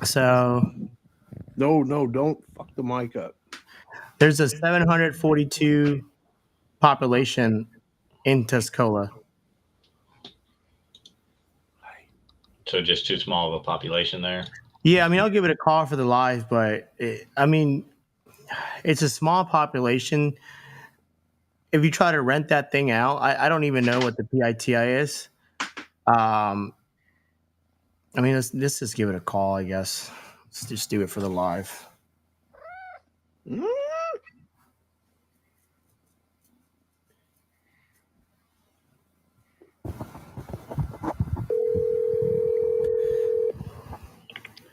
So No, don't fuck the mic up. there's a 742 population in Tuscola. So just too small of a population there. Yeah, I mean, I'll give it a call for the live, but it's a small population. If you try to rent that thing out, I don't even know what the PITI is. Let's just give it a call, I guess. Let's just do it for the live. Mm.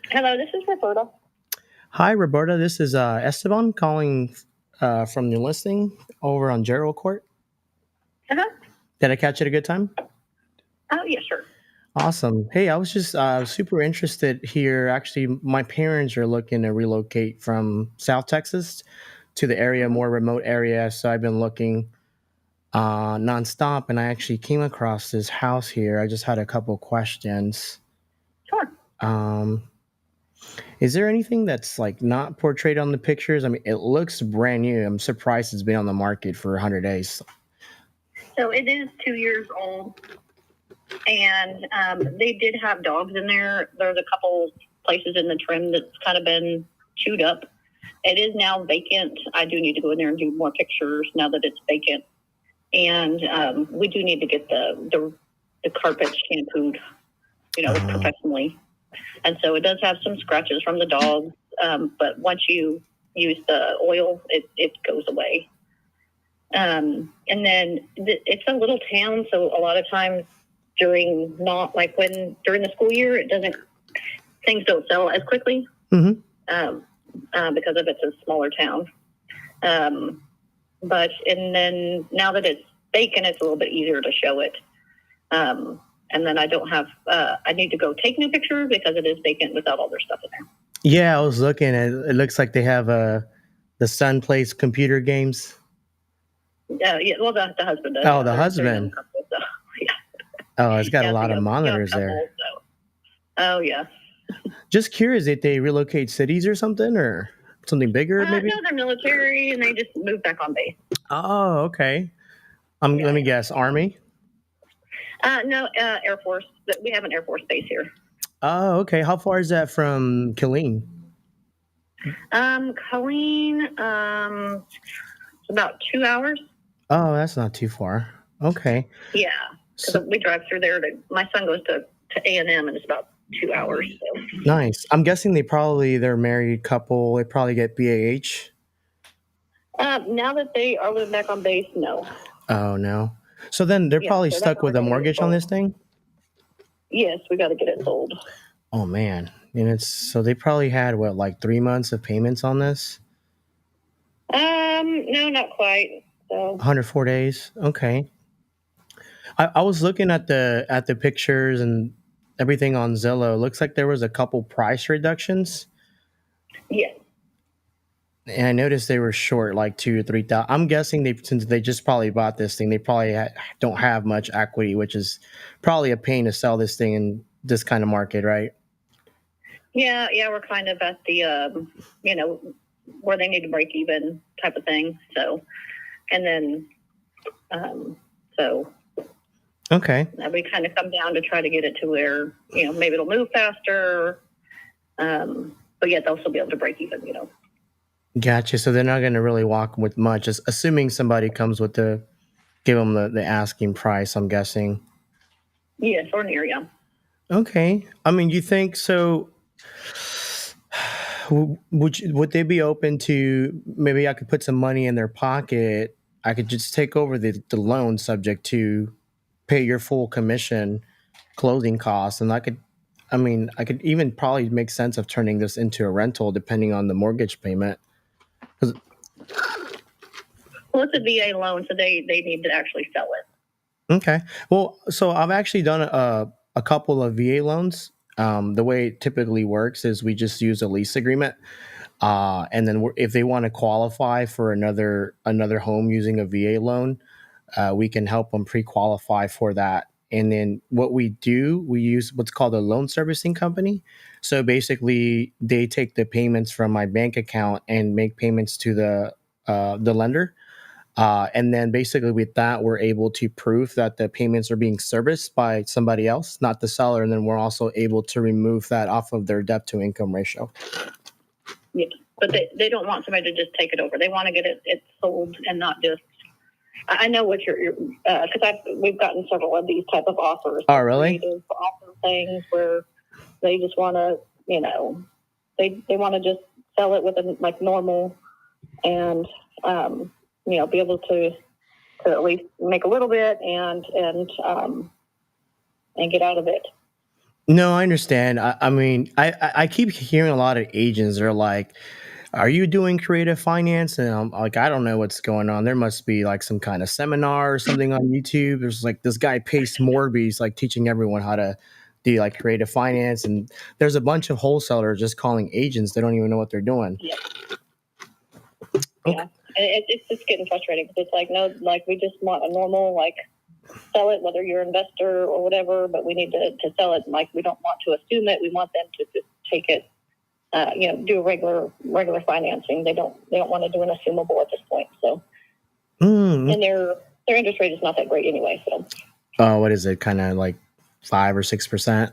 Hello, this is Roberta. Hi, Roberta. This is Esteban calling from the listing over on Gerald Court. Uh-huh. Did I catch it a good time? Oh, yeah, sure. Awesome. Hey, I was just super interested here. Actually, my parents are looking to relocate from South Texas to the area, more remote area. So I've been looking nonstop, and I actually came across this house here. I just had a couple questions. Sure. Is there anything that's like not portrayed on the pictures? I mean, it looks brand new. I'm surprised it's been on the market for 100 days. So it is 2 years old, and they did have dogs in there. There's a couple places in the trim that's kind of been chewed up. It is now vacant. I do need to go in there and do more pictures now that it's vacant. And we do need to get the carpet shampooed, professionally. And so it does have some scratches from the dogs, but once you use the oil, it goes away. And then it's a little town, so a lot of times during the school year, things don't sell as quickly because of it's a smaller town. And then now that it's vacant, it's a little bit easier to show it. And then I don't have, I need to go take new pictures because it is vacant without all their stuff in there. Yeah, I was looking at it. It looks like they have the son plays computer games. Yeah, well, the husband does. Oh, the husband. Couple, so, yeah. Oh, it's got a lot so of monitors couple, there. So. Oh, yeah. Just curious, did they relocate cities or something, or something bigger maybe? No, they're military, and they just moved back on base. Oh, okay. Let me guess, Army? No, Air Force. We have an Air Force base here. Oh, okay. How far is that from Killeen? Colleen, it's about 2 hours. Oh, that's not too far. Okay. Yeah, because we drive through there. My son goes to A&M, and it's about 2 hours. So. Nice. I'm guessing they're a married couple. They probably get BAH. Now that they are living back on base, no. Oh, no. So then they're probably stuck with a mortgage on this thing? Yes, we got to get it sold. Oh, man. And so they probably had, 3 months of payments on this? No, not quite. So 104 days. Okay. I was looking at the pictures and everything on Zillow. It looks like there was a couple price reductions. Yeah. And I noticed they were short, like 2,000 to 3,000. I'm guessing since they just probably bought this thing, they probably don't have much equity, which is probably a pain to sell this thing in this kind of market, right? Yeah, we're kind of at the where they need to break even type of thing. So, and then okay, we kind of come down to try to get it to where maybe it'll move faster, but yet they'll still be able to break even. Gotcha. So they're not going to really walk with much, just assuming somebody comes with give them the asking price, I'm guessing. Yes, or near, yeah. Okay. I mean, you think so? Would they be open to maybe I could put some money in their pocket? I could just take over the loan subject to pay your full commission, closing costs, and I could even probably make sense of turning this into a rental depending on the mortgage payment. Well, it's a VA loan, so they need to actually sell it. Okay. Well, so I've actually done a couple of VA loans. The way it typically works is we just use a lease agreement, and then if they want to qualify for another home using a VA loan, we can help them pre-qualify for that. And then what we do, we use what's called a loan servicing company. So basically, they take the payments from my bank account and make payments to the lender. And then basically with that, we're able to prove that the payments are being serviced by somebody else, not the seller. And then we're also able to remove that off of their debt to income ratio. Yeah, but they don't want somebody to just take it over. They want to get it sold and not just. I know what you're because we've gotten several of these type of offers. Oh, really? Offer things where they just want to, they want to just sell it with like normal, and be able to at least make a little bit and get out of it. No, I understand. I mean, I keep hearing a lot of agents are like, are you doing creative finance? And I'm like, I don't know what's going on. There must be like some kind of seminar or something on YouTube. There's like this guy, Pace Morby, he's like teaching everyone how to do like creative finance. And there's a bunch of wholesalers just calling agents. They don't even know what they're doing. Yeah. Okay. Yeah. And it's just getting frustrating because it's like, no, like we just want a normal, like sell it, whether you're an investor or whatever, but we need to sell it. Like we don't want to assume it. We want them to take it. Do regular financing. They don't want to do an assumable at this point. So, and their interest rate is not that great anyway. So, what is it? Kind of like 5 or 6%?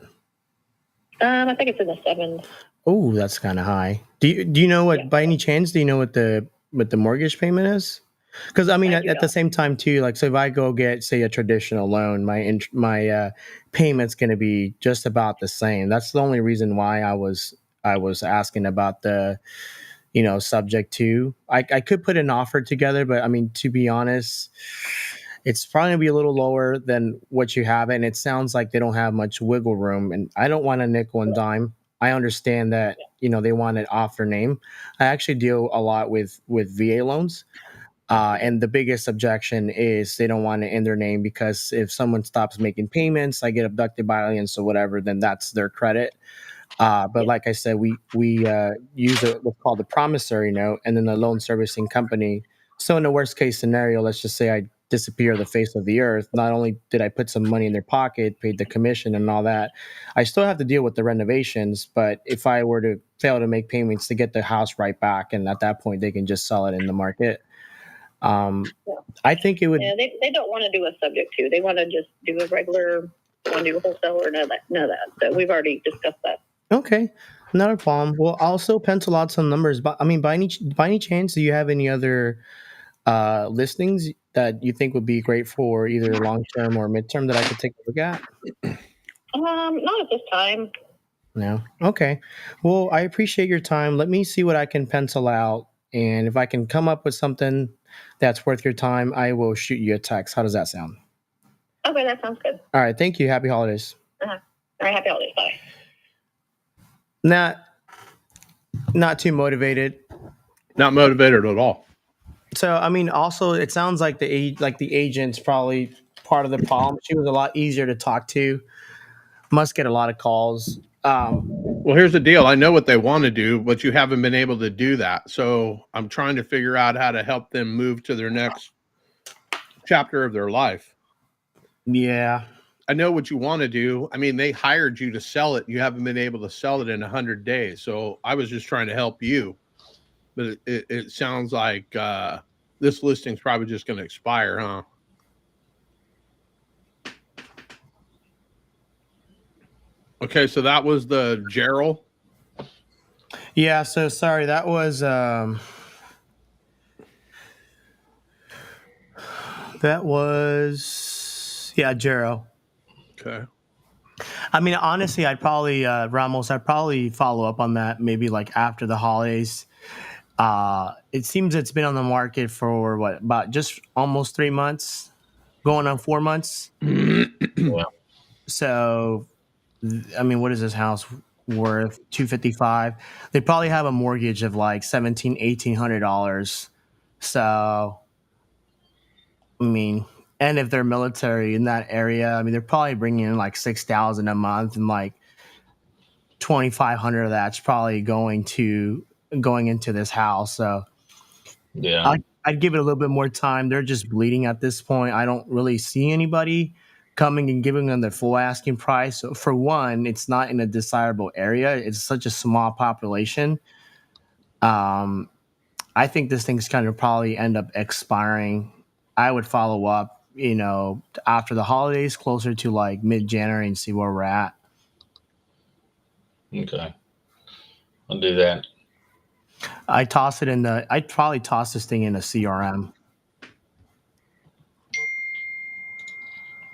I think it's in the 7s. Oh, that's kind of high. Do you know what? By any chance, do you know what the mortgage payment is? Because I mean, at the same time too, like so if I go get say a traditional loan, my payment's going to be just about the same. That's the only reason why I was asking about the, subject to. I could put an offer together, but I mean, to be honest, it's probably gonna be a little lower than what you have, and it sounds like they don't have much wiggle room. And I don't want a nickel and dime. I understand that they want it off their name. I actually deal a lot with VA loans. And the biggest objection is they don't want it in their name because if someone stops making payments, I get abducted by aliens or whatever, then that's their credit. But like I said, we use what's called the promissory note and then the loan servicing company. So in the worst case scenario, let's just say I disappear the face of the earth. Not only did I put some money in their pocket, paid the commission and all that, I still have to deal with the renovations. But if I were to fail to make payments to get the house right back, and at that point they can just sell it in the market. I think it would. Yeah, they don't want to do a subject to. They want to just do a regular, want to do a wholesaler, none of that. So we've already discussed that. Okay, not a problem. Well, I'll also pencil out some numbers. But I mean, by any chance, do you have any other listings that you think would be great for either long term or midterm that I could take a look at? Not at this time. No. Okay. Well, I appreciate your time. Let me see what I can pencil out, and if I can come up with something that's worth your time, I will shoot you a text. How does that sound? Okay, that sounds good. All right. Thank you. Happy holidays. All right. Happy holidays. Bye. Not too motivated. Not motivated at all. So, I mean, also, it sounds like the agent's probably part of the problem. She was a lot easier to talk to. Must get a lot of calls. Well, here's the deal. I know what they want to do, but you haven't been able to do that. So I'm trying to figure out how to help them move to their next chapter of their life. Yeah. I know what you want to do. I mean, they hired you to sell it. You haven't been able to sell it in 100 days. So I was just trying to help you. But it sounds like this listing's probably just going to expire, huh? Okay, so that was the Gerald. Yeah, so sorry, that was Jero. Okay. I mean, honestly, I'd probably Ramos. I'd probably follow up on that maybe like after the holidays. It seems it's been on the market for about just almost 3 months, going on 4 months. So, I mean, what is this house worth? $255. They probably have a mortgage of like $1,800. So, I mean, and if they're military in that area, I mean, they're probably bringing in like $6,000 a month, and like $2,500 of that's probably going into this house. So, yeah, I'd give it a little bit more time. They're just bleeding at this point. I don't really see anybody coming and giving them their full asking price. So for one, it's not in a desirable area. It's such a small population. Um, I think this thing's kind of probably end up expiring. I would follow up, after the holidays, closer to like mid-January, and see where we're at. Okay. I'll do that. I'd probably toss this thing in a CRM.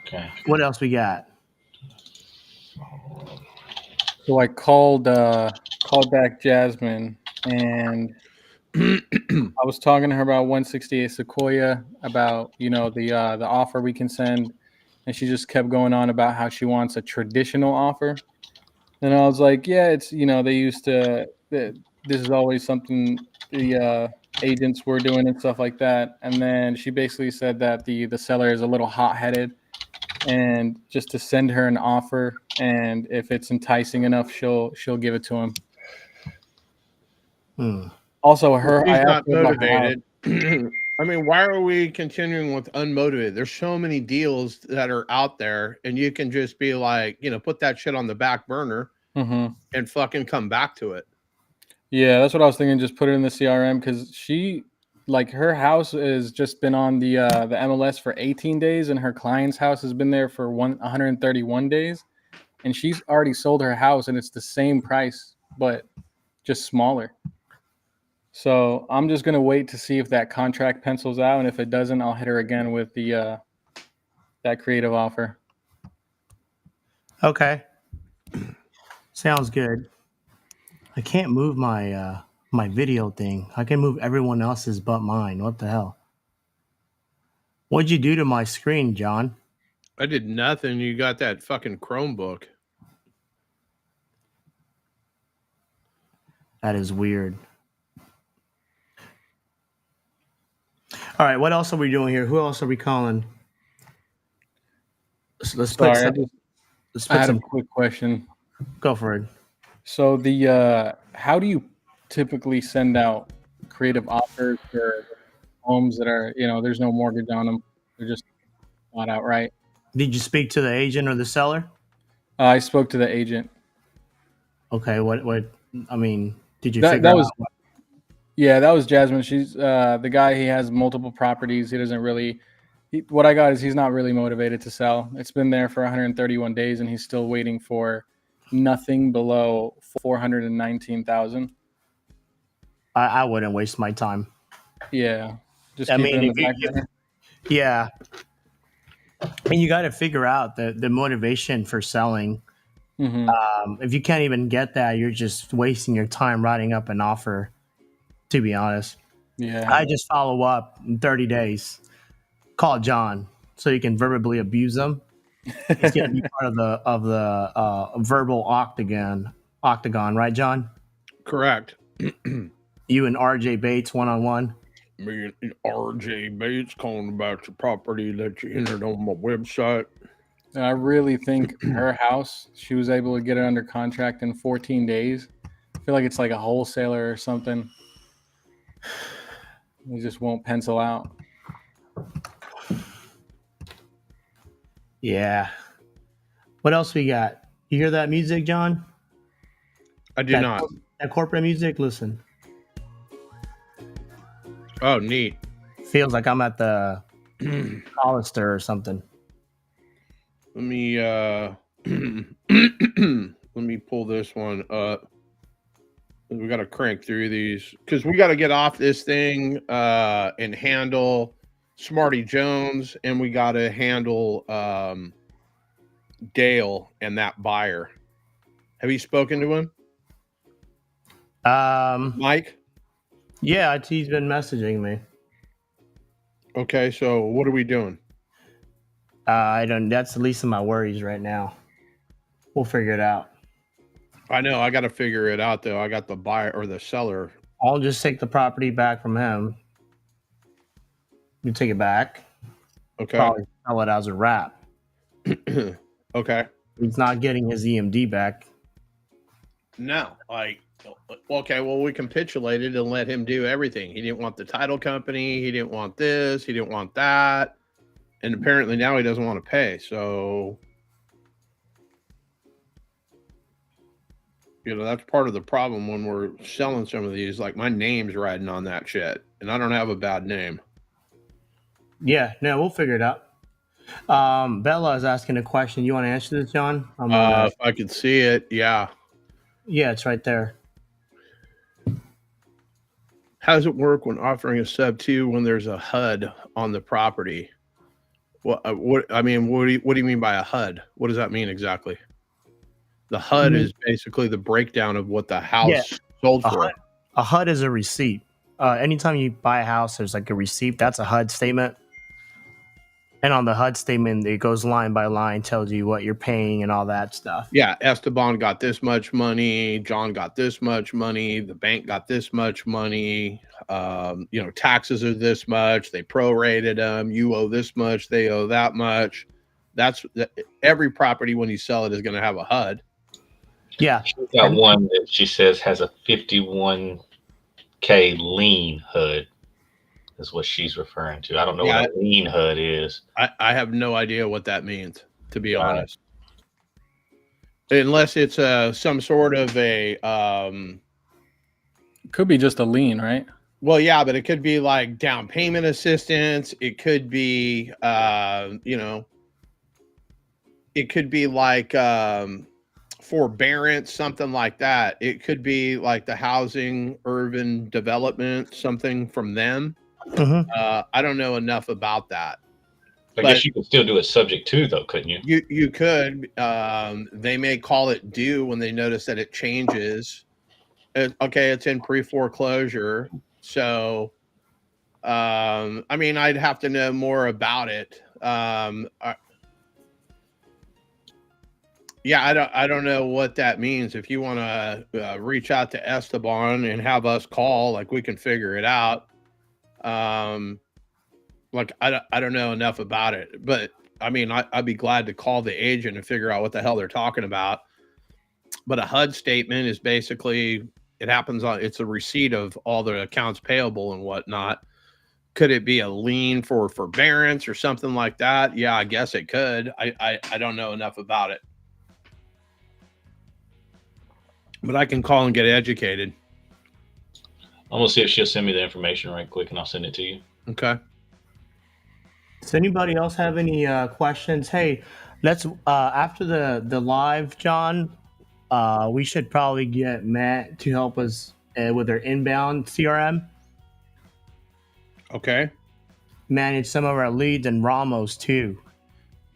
Okay. What else we got? So I called back Jasmine, and I was talking to her about 168 Sequoia, about the offer we can send, and she just kept going on about how she wants a traditional offer. And I was like, yeah, it's they used to. This is always something the agents were doing and stuff like that. And then she basically said that the seller is a little hot headed, and just to send her an offer, and if it's enticing enough, she'll give it to him. Also, He's I not asked her about her house. motivated. I mean, why are we continuing with unmotivated? There's so many deals that are out there, and you can just be like, put that shit on the back burner Mm-hmm. and fucking come back to it. Yeah, that's what I was thinking. Just put it in the CRM, because her house has just been on the MLS for 18 days, and her client's house has been there for 131 days, and she's already sold her house, and it's the same price, but just smaller. So I'm just gonna wait to see if that contract pencils out, and if it doesn't, I'll hit her again with the that creative offer. Okay. Sounds good. I can't move my my video thing. I can move everyone else's but mine. What the hell? What'd you do to my screen, John? I did nothing. You got that fucking Chromebook. That is weird. All right, what else are we doing here? Who else are we calling? Let's put Sorry, let's I put had some. a quick question. Go for it. So how do you typically send out creative offers for homes that are, there's no mortgage on them, they're just bought outright? Did you speak to the agent or the seller? I spoke to the agent. Okay, what I mean, did you That figure was out? Yeah, that was Jasmine. She's the guy. He has multiple properties. He doesn't really. What I got is he's not really motivated to sell. It's been there for 131 days, and he's still waiting for nothing below 419,000. I wouldn't waste my time. Yeah, just I keep mean, it in the back burner. yeah. I mean, you got to figure out the motivation for selling. Mm-hmm. If you can't even get that, you're just wasting your time writing up an offer. To be honest, Yeah. I just follow up in 30 days. Call John so you can verbally abuse him. He's gonna be part of the verbal octagon, right, John? Correct. You and RJ Bates 1-on-1. Me and RJ Bates calling about your property that you entered on my website. And I really think her house, she was able to get it under contract in 14 days. I feel like it's like a wholesaler or something. It just won't pencil out. Yeah. What else we got? You hear that music, John? I do not. That corporate music. Listen. Oh, neat. Feels like I'm at the Hollister or something. Let me let me pull this one up. We got to crank through these because we got to get off this thing and handle Smarty Jones, and we got to handle Dale and that buyer. Have you spoken to him? Mike? Yeah, he's been messaging me. Okay, so what are we doing? I don't. That's the least of my worries right now. We'll figure it out. I know. I got to figure it out though. I got the buyer or the seller. I'll just take the property back from him. You take it back. Okay. Probably sell it as a wrap. Okay. He's not getting his EMD back. No, like Okay, well, we capitulated and let him do everything. He didn't want the title company. He didn't want this. He didn't want that. And apparently now he doesn't want to pay. So, that's part of the problem when we're selling some of these. Like, my name's riding on that shit, and I don't have a bad name. Yeah, no, we'll figure it out. Bella is asking a question. You want to answer this, John? If I could see it, yeah. Yeah, it's right there. How does it work when offering a sub 2 when there's a HUD on the property? What do you mean by a HUD? What does that mean exactly? The HUD is basically the breakdown of what the house sold for. A HUD is a receipt. Anytime you buy a house, there's like a receipt. That's a HUD statement. And on the HUD statement, it goes line by line, tells you what you're paying and all that stuff. Yeah, Esteban got this much money. John got this much money. The bank got this much money. Taxes are this much. They prorated them. You owe this much. They owe that much. Every property when you sell it is going to have a HUD. Yeah. She's got one that she says has a 51K lien HUD. Is what she's referring to. I don't know what a lien HUD is. I have no idea what that means, to be honest. Unless it's some sort of a could be just a lien, right? Well, yeah, but it could be like down payment assistance. It could be it could be like forbearance, something like that. It could be like the housing urban development, something from them. I don't know enough about that. I guess you could still do it subject to, though, couldn't you? You could. They may call it due when they notice that it changes. It's in pre-foreclosure. So, I'd have to know more about it. I don't know what that means. If you want to reach out to Esteban and have us call, like, we can figure it out. I don't know enough about it, but I'd be glad to call the agent and figure out what the hell they're talking about. But a HUD statement is basically, it's a receipt of all the accounts payable and whatnot. Could it be a lien for forbearance or something like that? Yeah, I guess it could. I don't know enough about it, but I can call and get educated. I'm gonna see if she'll send me the information right quick, and I'll send it to you. Okay. Does anybody else have any questions? Hey, let's after the live, John. We should probably get Matt to help us with our inbound CRM. Okay. Manage some of our leads and Ramos too.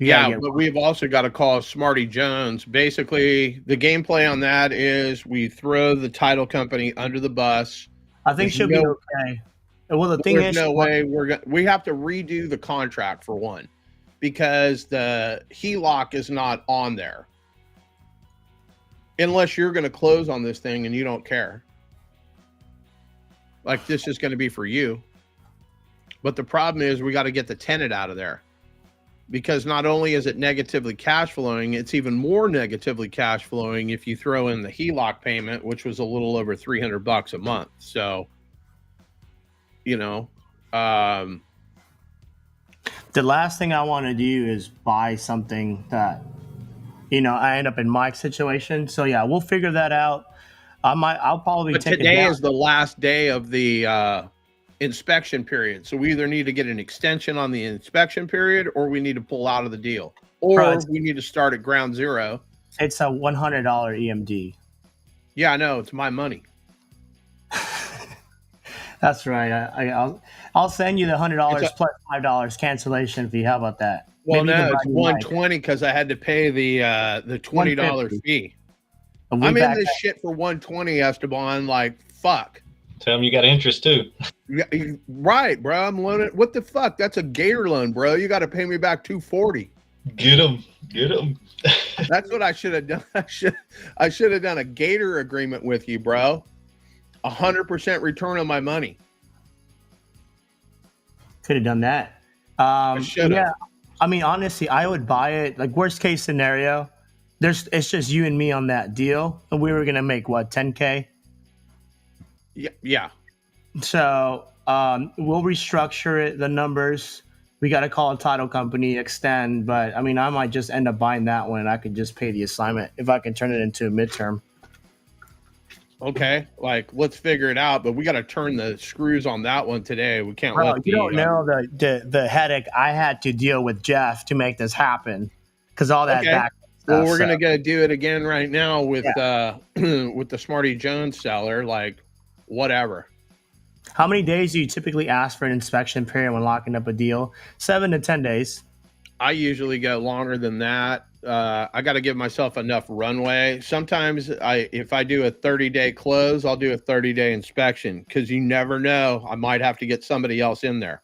But we've also got to call Smarty Jones. Basically, the gameplay on that is we throw the title company under the bus. I think she'll be okay. Well, the thing is, no way we have to redo the contract for one, because the HELOC is not on there. Unless you're going to close on this thing and you don't care. Like, this is going to be for you. But the problem is we got to get the tenant out of there. Because not only is it negatively cash flowing, it's even more negatively cash flowing if you throw in the HELOC payment, which was a little over $300 a month. So, the last thing I want to do is buy something that, I end up in Mike's situation. So yeah, we'll figure that out. I'll probably take today is the last day of the inspection period. So we either need to get an extension on the inspection period, or we need to pull out of the deal, or we need to start at ground zero. It's a $100 EMD. Yeah, I know. It's my money. That's right. I'll send you the $100 plus $5 cancellation fee. How about that? Well, no, it's $120 because I had to pay the $20 fee. I'm in this shit for $120, Esteban. Like, fuck. Tell them you got interest too. Yeah, right, bro. I'm loaning. What the fuck? That's a Gator loan, bro. You got to pay me back $240. Get them. That's what I should have done. I should have done a Gator agreement with you, bro. 100% return on my money. Could have done that. Yeah. Honestly, I would buy it. Like, worst case scenario, it's just you and me on that deal, and we were gonna make what, $10K? Yeah. So we'll restructure it, the numbers. We got to call a title company, extend. But I mean, I might just end up buying that one, and I could just pay the assignment if I can turn it into a midterm. Okay, like let's figure it out, but we got to turn the screws on that one today. We can't Bro, let you don't the. know the headache I had to deal with Jeff to make this happen, because all that Okay. back Well, stuff. we're So, gonna go do it again right now with yeah. with the Smarty Jones seller. Like, whatever. How many days do you typically ask for an inspection period when locking up a deal? 7 to 10 days. I usually go longer than that. I got to give myself enough runway. Sometimes if I do a 30-day close, I'll do a 30-day inspection because you never know. I might have to get somebody else in there.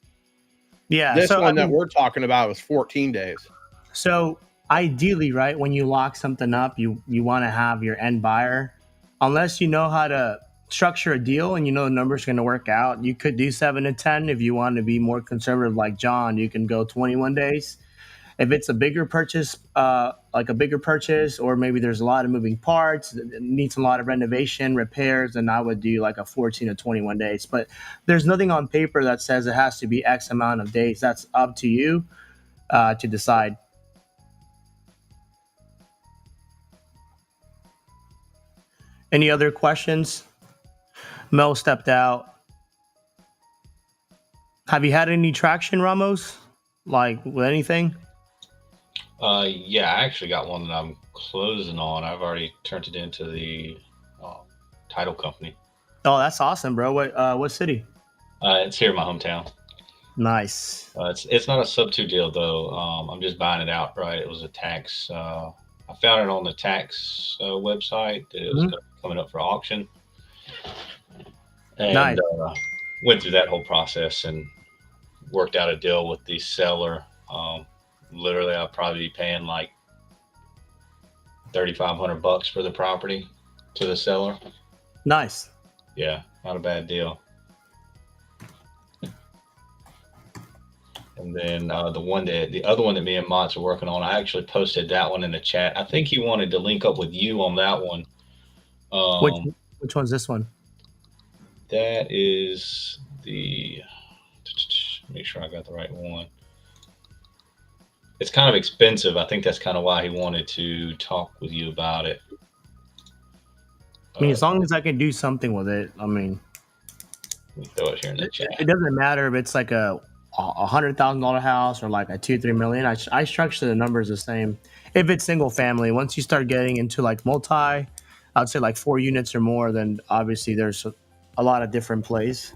Yeah. This So one that we're talking about was 14 days. So ideally, right, when you lock something up, you want to have your end buyer, unless you know how to structure a deal and you know the numbers are going to work out. You could do 7 to 10. If you want to be more conservative like John, you can go 21 days. If it's a bigger purchase, like a bigger purchase, or maybe there's a lot of moving parts, it needs a lot of renovation, repairs, then I would do like a 14 to 21 days. But there's nothing on paper that says it has to be X amount of days. That's up to you to decide. Any other questions? Mel stepped out. Have you had any traction, Ramos? Like with anything? Yeah, I actually got one that I'm closing on. I've already turned it into the title company. Oh, that's awesome, bro. What city? It's here in my hometown. Nice. It's not a sub-2 deal though. I'm just buying it outright. It was a tax. I found it on the tax website that it was coming up for auction, and Nice. went through that whole process and worked out a deal with the seller. Literally, I'll probably be paying like $3,500 for the property to the seller. Nice. Yeah, not a bad deal. And then the other one that me and Mott's are working on, I actually posted that one in the chat. I think he wanted to link up with you on that one. Which one's this one? That is the. Make sure I got the right one. It's kind of expensive. I think that's kind of why he wanted to talk with you about it. I mean, as long as I can do something with it, I mean, throw it here in the chat. It doesn't matter if it's like a $100,000 house or like a 2-3 million. I structure the numbers the same. If it's single family, once you start getting into like multi, I'd say like 4 units or more, then obviously there's a lot of different plays.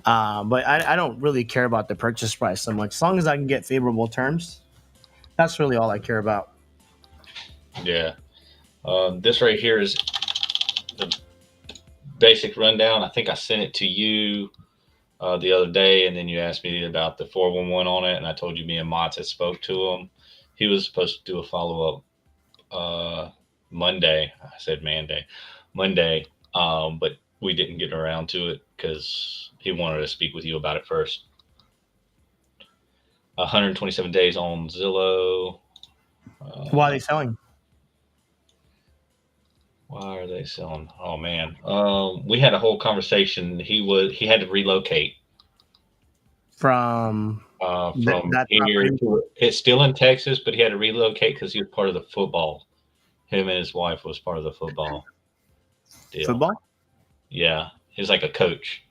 But I don't really care about the purchase price so much. As long as I can get favorable terms, that's really all I care about. Yeah. This right here is the basic rundown. I think I sent it to you the other day, and then you asked me about the 411 on it, and I told you me and Mott had spoke to him. He was supposed to do a follow-up Monday. I said Monday, but we didn't get around to it because he wanted to speak with you about it first. 127 days on Zillow. Why are they selling? Why are they selling? Oh man, we had a whole conversation. He had to relocate from here to, it's still in Texas, but he had to relocate because he was part of the football. Him and his wife was part of the football deal. Football? Yeah, he was like a coach.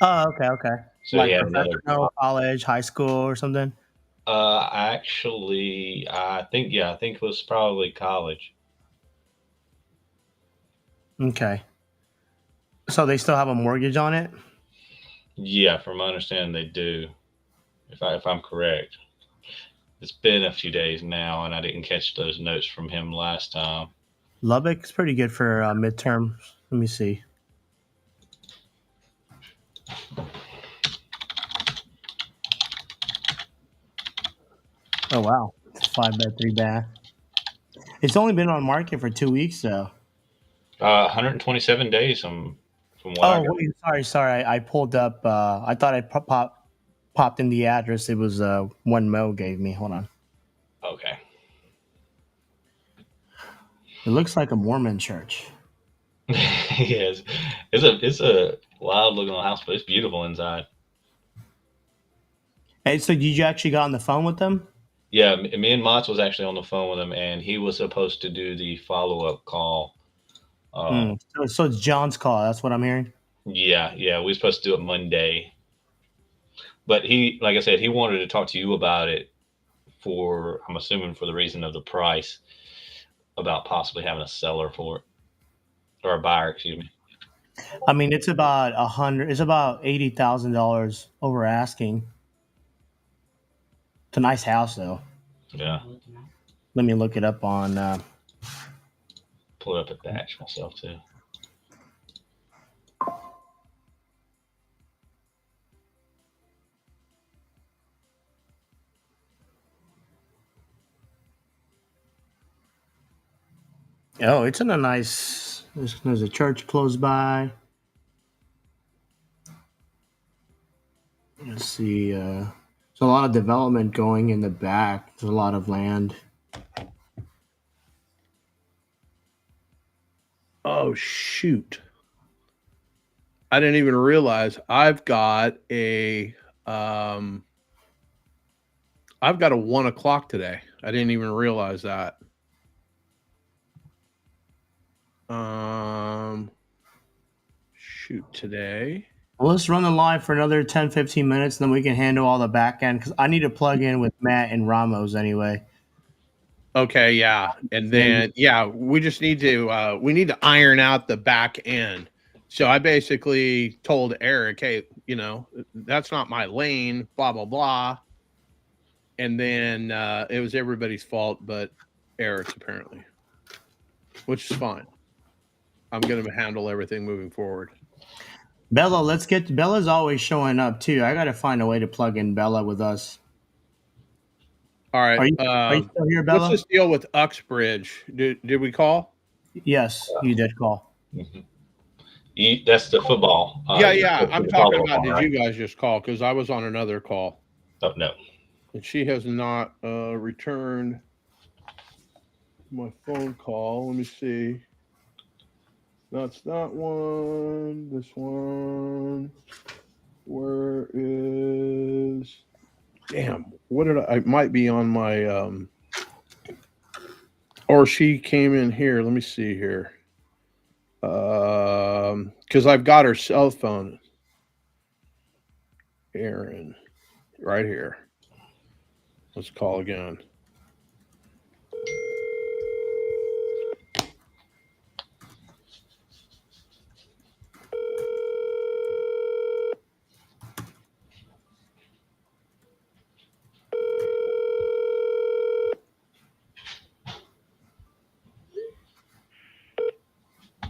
Oh, okay. So like he had professional, college, high school, or something. Actually, I think it was probably college. Okay. So they still have a mortgage on it? Yeah, from my understanding, they do. If I'm correct. It's been a few days now, and I didn't catch those notes from him last time. Lubbock's pretty good for midterms. Let me see. Oh wow, 5-bed, 3-bath. It's only been on market for 2 weeks, though. 127 days from what I got. Wait, sorry. I pulled up. I thought I popped in the address. It was one Mo gave me. Hold on. Okay. It looks like a Mormon church. Yes, it's a wild looking little house, but it's beautiful inside. Hey, so did you actually got on the phone with them? Yeah, me and Mott's was actually on the phone with him, and he was supposed to do the follow up call. So it's John's call. That's what I'm hearing. Yeah, we were supposed to do it Monday, but he, like I said, he wanted to talk to you about it for, I'm assuming, for the reason of the price, about possibly having a seller for it, or a buyer, excuse me. I mean, it's about $100. It's about $80,000 over asking. It's a nice house, though. Yeah, Let me look it up on. pull it up at Batch myself too. Oh, it's in a nice. There's a church close by. Let's see. There's a lot of development going in the back. There's a lot of land. Oh shoot! I didn't even realize I've got a 1 o'clock today. I didn't even realize that. Shoot, today. Well, let's run the live for another 10, 15 minutes, and then we can handle all the back end because I need to plug in with Matt and Ramos anyway. Okay, yeah. And then we just need to iron out the back end. So I basically told Eric, hey, that's not my lane, blah, blah, blah. And then it was everybody's fault but Eric's, apparently, which is fine. I'm going to handle everything moving forward. Bella, Bella's always showing up too. I got to find a way to plug in Bella with us. All right. Are you still here, Bella? What's this deal with Uxbridge? Did we call? Yes, you did call. Mm-hmm. That's the football. Yeah. I'm talking about, did you guys just call? Because I was on another call. Oh, no. And she has not returned my phone call. Let me see. That's that one. This one. Where is... Damn. What did I might be on my... Or she came in here. Let me see here. Because I've got her cell phone. Aaron. Right here. Let's call again.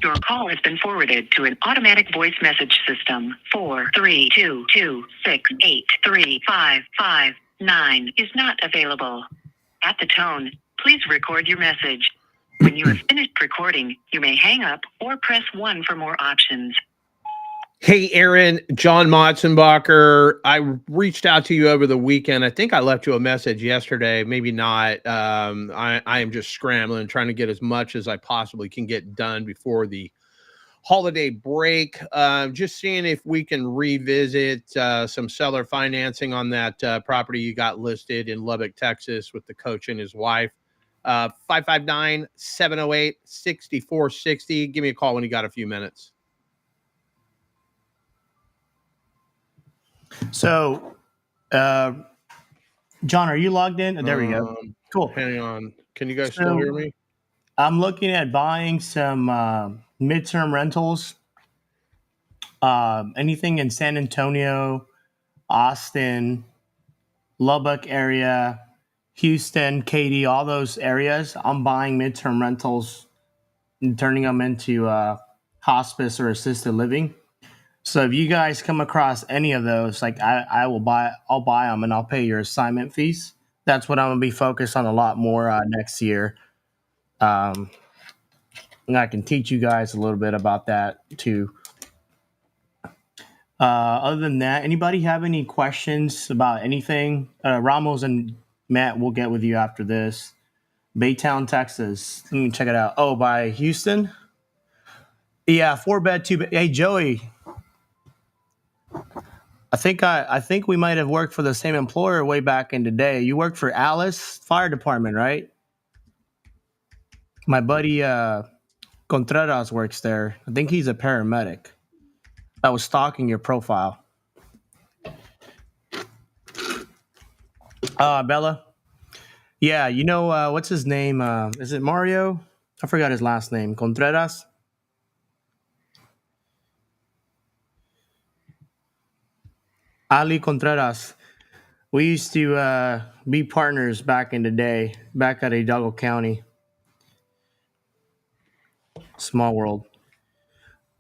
Your call has been forwarded to an automatic voice message system. 43226835559 is not available. At the tone, please record your message. When you have finished recording, you may hang up or press 1 for more options. Hey, Aaron, John Motzenbacher. I reached out to you over the weekend. I think I left you a message yesterday, maybe not. I am just scrambling, trying to get as much as I possibly can get done before the holiday break. Just seeing if we can revisit some seller financing on that property you got listed in Lubbock, Texas, with the coach and his wife. 559-708-6460. Give me a call when you got a few minutes. So, John, are you logged in? There we go. Cool. Hang on. Can you guys still hear me? I'm looking at buying some midterm rentals. Anything in San Antonio, Austin, Lubbock area, Houston, Katy, all those areas. I'm buying midterm rentals and turning them into hospice or assisted living. So if you guys come across any of those, like I'll buy them and I'll pay your assignment fees. That's what I'm gonna be focused on a lot more next year. And I can teach you guys a little bit about that too. Other than that, anybody have any questions about anything? Ramos and Matt will get with you after this. Baytown, Texas. Let me check it out. Oh, by Houston? Yeah, 4-bed, 2-bed. Hey, Joey. I think we might have worked for the same employer way back in the day. You worked for Alice Fire Department, right? My buddy Contreras works there. I think he's a paramedic. I was stalking your profile. Bella. Yeah, you know what's his name? Is it Mario? I forgot his last name. Contreras. Ali Contreras. We used to be partners back in the day, back at Hidalgo County. Small world.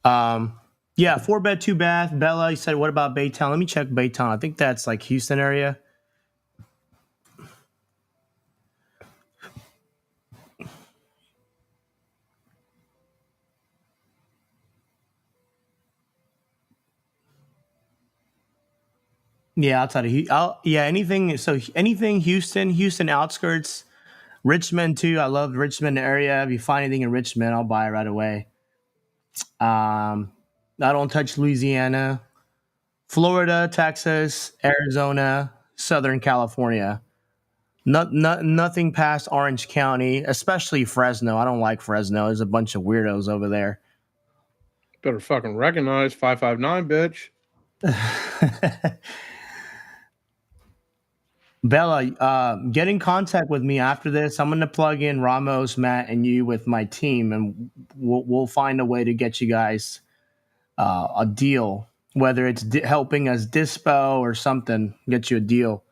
Yeah, 4 bed, 2 bath. Bella, you said, what about Baytown? Let me check Baytown. I think that's like Houston area. Yeah, outside of yeah, anything. So anything Houston outskirts, Richmond too. I love Richmond area. If you find anything in Richmond, I'll buy it right away. I don't touch Louisiana, Florida, Texas, Arizona, Southern California. Nothing past Orange County, especially Fresno. I don't like Fresno. There's a bunch of weirdos over there. Better fucking recognize 559, bitch. Bella, get in contact with me after this. I'm going to plug in Ramos, Matt, and you with my team, and we'll find a way to get you guys a deal, whether it's helping us dispo or something, get you a deal.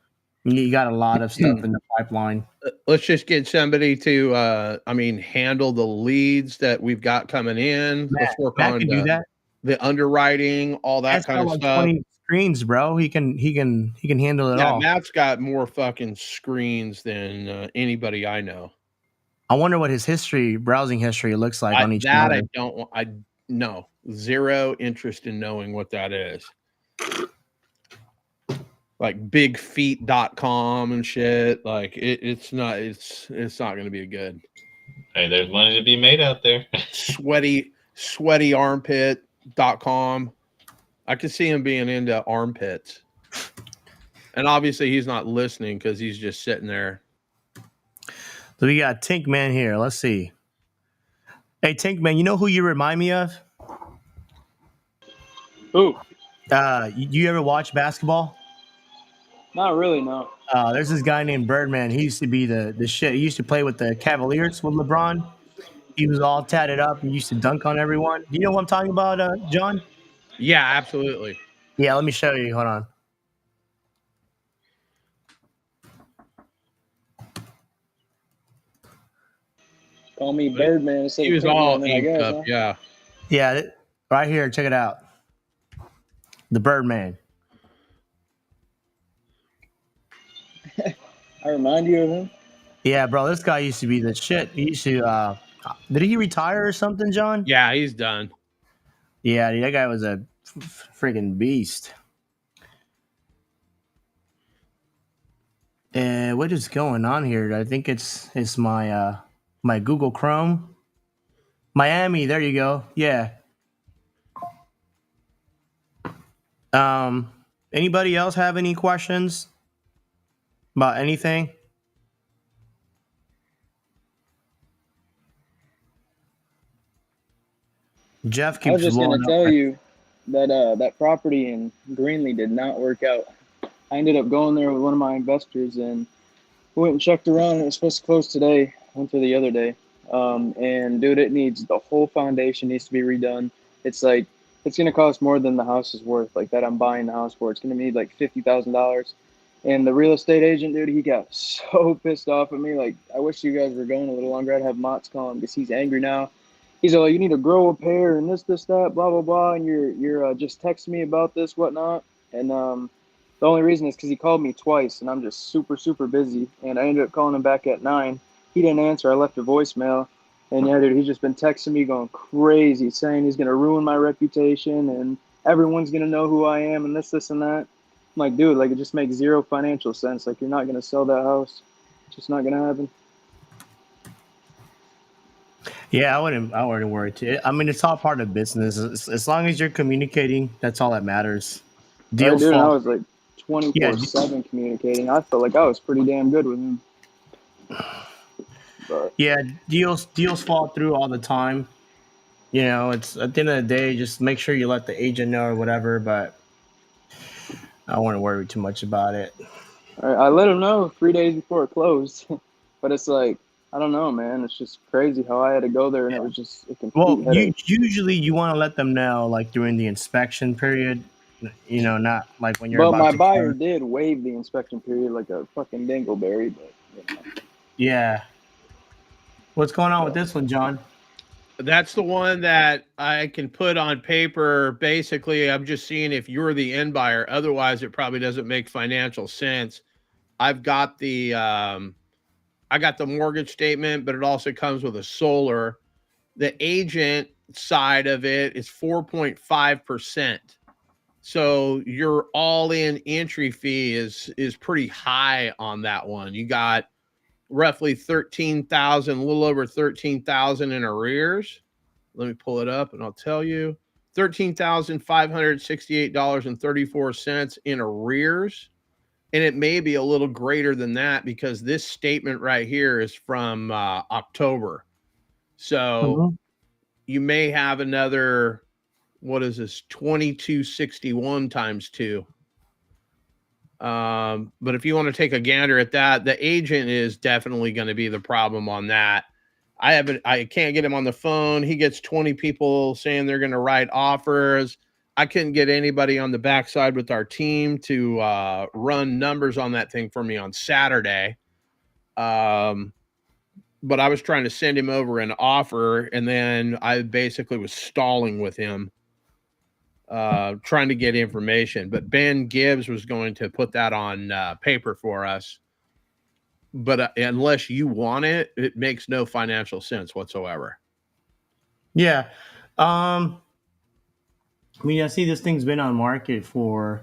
You got a lot of stuff in the pipeline. Let's just get somebody to, handle the leads that we've got coming in. Let's work Matt on can do that. the underwriting, all that Matt's kind got of like stuff. 20 screens, bro. He can handle it all. Matt's got more fucking screens than anybody I know. I wonder what his browsing history looks like on each one. I don't want. I no, zero interest in knowing what that is. Like bigfeet.com and shit. Like it's not going to be good. Hey, there's money to be made out there. sweaty armpit.com. I could see him being into armpits. And obviously he's not listening because he's just sitting there. So we got Tink Man here. Let's see. Hey, Tink Man, you know who you remind me of? Who? You ever watch basketball? Not really, no. There's this guy named Birdman. He used to be the shit. He used to play with the Cavaliers with LeBron. He was all tatted up and used to dunk on everyone. Do you know what I'm talking about, John? Yeah, absolutely. Yeah, let me show you. Hold on. Call me Birdman instead He was of all Pinkman, I guess, up, huh? yeah. Yeah, right here. Check it out. The Birdman. I remind you of him? Yeah, bro, this guy used to be the shit. He used to, did he retire or something, John? Yeah, he's done. Yeah, that guy was a freaking beast. What is going on here? I think it's my my Google Chrome. Miami, there you go. Yeah. Anybody else have any questions about anything? Jeff keeps I was just going blowing to tell up. you that that property in Greenlee did not work out. I ended up going there with one of my investors and went and checked around. It was supposed to close today. Went there the other day. And dude, it needs the whole foundation needs to be redone. It's like it's gonna cost more than the house is worth. Like that, I'm buying the house for. It's gonna need like $50,000. And the real estate agent, dude, he got so pissed off at me. Like, I wish you guys were going a little longer. I'd have Mott's call him because he's angry now. He's like, you need to grow a pair and this, that, blah, blah, blah. And you're just texting me about this, whatnot. And the only reason is because he called me twice, and I'm just super, super busy. And I ended up calling him back at 9. He didn't answer. I left a voicemail. And yeah, dude, he's just been texting me going crazy, saying he's going to ruin my reputation and everyone's going to know who I am and this, and that. I'm like, dude, like it just makes zero financial sense. Like you're not going to sell that house. It's just not going to happen. Yeah, I wouldn't worry too. I mean, it's all part of business. As long as you're communicating, that's all that matters. Deals dude, and I fall. was like 24/7 communicating. I felt like I was pretty damn good with him. But Yeah, deals fall through all the time. You know, it's at the end of the day, just make sure you let the agent know or whatever. But I don't want to worry too much about it. I let him know 3 days before it closed. But it's like, I don't know, man. It's just crazy how I had to go there, and it was just a complete Well, headache. usually you want to let them know like during the inspection period. You know, not like when you're But about my to buyer close. did waive the inspection period like a fucking dingleberry. But Yeah. What's going on with this one, John? That's the one that I can put on paper. Basically, I'm just seeing if you're the end buyer. Otherwise, it probably doesn't make financial sense. I've got I got the mortgage statement, but it also comes with a solar. The agent side of it is 4.5%. So your all-in entry fee is pretty high on that one. You got roughly 13,000, a little over 13,000 in arrears. Let me pull it up and I'll tell you. $13,568.34 in arrears. And it may be a little greater than that because this statement right here is from October. So you may have another, what is this, 2261 times 2. But if you want to take a gander at that, the agent is definitely going to be the problem on that. I can't get him on the phone. He gets 20 people saying they're going to write offers. I couldn't get anybody on the backside with our team to run numbers on that thing for me on Saturday. But I was trying to send him over an offer, and then I basically was stalling with him, trying to get information. But Ben Gibbs was going to put that on paper for us. But unless you want it, it makes no financial sense whatsoever. Yeah. I mean, I see this thing's been on market for.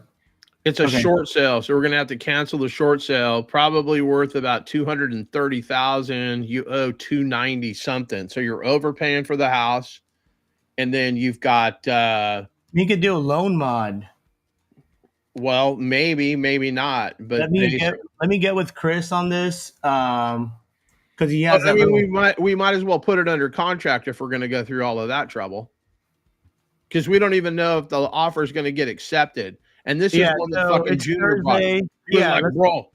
It's a short sale, so we're gonna have to cancel the short sale. Probably worth about 230,000. You owe 290 something, so you're overpaying for the house, and then you've got. You could do a loan mod. Well, maybe not. But let me get with Chris on this. Because he has. I mean, we might as well put it under contract if we're going to go through all of that trouble. Because we don't even know if the offer is going to get accepted. And this is one that fucking Junior bought. He was like,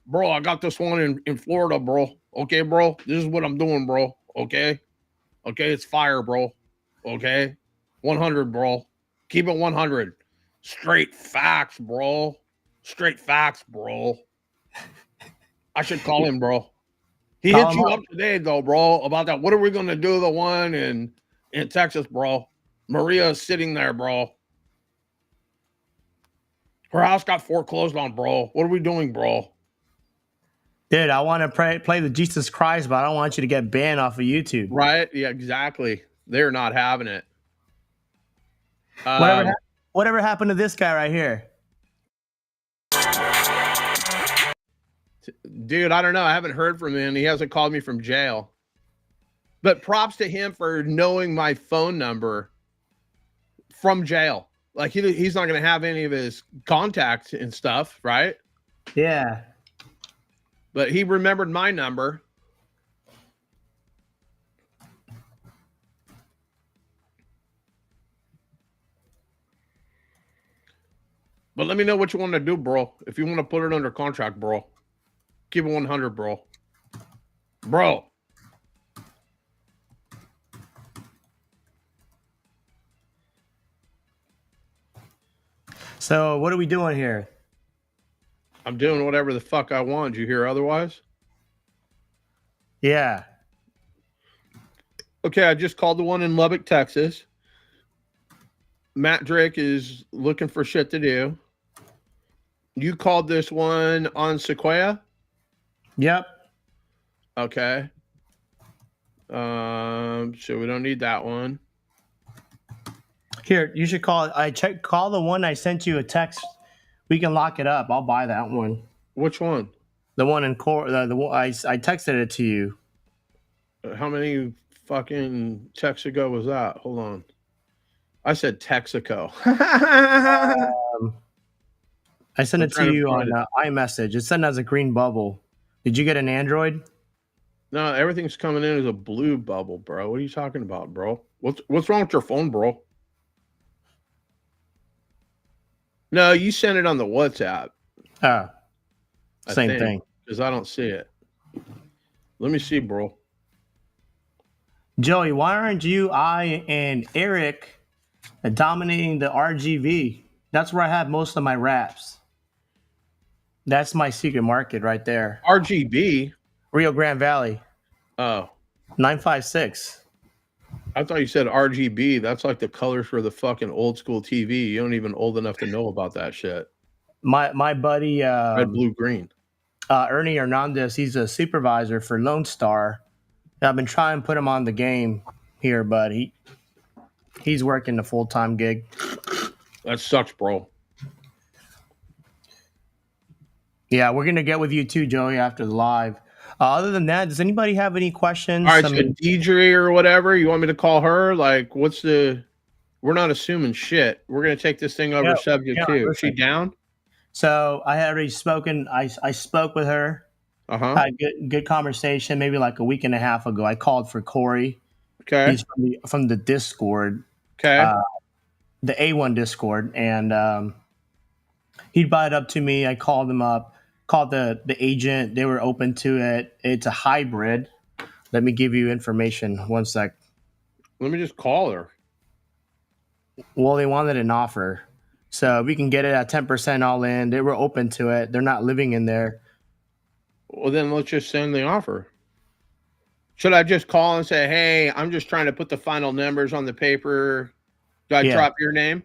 bro, I got this one in Florida, bro. Okay, bro, this is what I'm doing, bro. Okay, it's fire, bro. Okay, 100, bro. Keep it 100. Straight facts, bro. Straight facts, bro. I should call him, bro. He hit you up today, though, bro, about that. What are we going to do? The one in Texas, bro. Maria's sitting there, bro. Her house got foreclosed on, bro. What are we doing, bro? Dude, I want to play the Jesus Christ, but I don't want you to get banned off of YouTube. Right? Yeah, exactly. They're not having it. Whatever happened to this guy right here? Dude, I don't know. I haven't heard from him. He hasn't called me from jail. But props to him for knowing my phone number from jail. Like he's not going to have any of his contacts and stuff, right? Yeah. But he remembered my number. But let me know what you want to do, bro. If you want to put it under contract, bro. Keep it 100, bro. Bro. So what are we doing here? I'm doing whatever the fuck I want. Did you hear otherwise? Yeah. Okay, I just called the one in Lubbock, Texas. Matt Drake is looking for shit to do. You called this one on Sequoia? Yep. Okay. So we don't need that one. Here, you should call. Call the one I sent you a text. We can lock it up. I'll buy that one. Which one? The one in core. The one I texted it to you. How many fucking texts ago was that? Hold on. I said Texaco. I sent I'm it to trying to you find on it. iMessage. It's sent as a green bubble. Did you get an Android? No, everything's coming in as a blue bubble, bro. What are you talking about, bro? What's wrong with your phone, bro? No, you sent it on the WhatsApp. Oh, I same think, thing. because I don't see it. Let me see, bro. Joey, why aren't you, I, and Eric dominating the RGV? That's where I have most of my raps. That's my secret market right there. RGB. Rio Grande Valley, Oh, 956. I thought you said RGB. That's like the colors for the fucking old school TV. You don't even old enough to know about that shit. My buddy Red, blue, green. Ernie Hernandez, he's a supervisor for Lone Star. I've been trying to put him on the game here, but he's working a full-time gig. That sucks, bro. Yeah, we're gonna get with you too, Joey, after the live. Other than that, does anybody have any questions? All right, so Deidre or whatever, you want me to call her? Like, we're not assuming shit. We're gonna take this thing over subject to. Is she down? So I had already spoken. I spoke with her. Had good conversation. Maybe like a week and a half ago, I called for Corey. Okay. He's from the Discord. Okay. The A1 Discord, and he brought it up to me. I called him up. Called the agent. They were open to it. It's a hybrid. Let me give you information. One sec. Let me just call her. Well, they wanted an offer. So we can get it at 10% all in. They were open to it. They're not living in there. Well, then let's just send the offer. Should I just call and say, hey, I'm just trying to put the final numbers on the paper? Do I drop your name?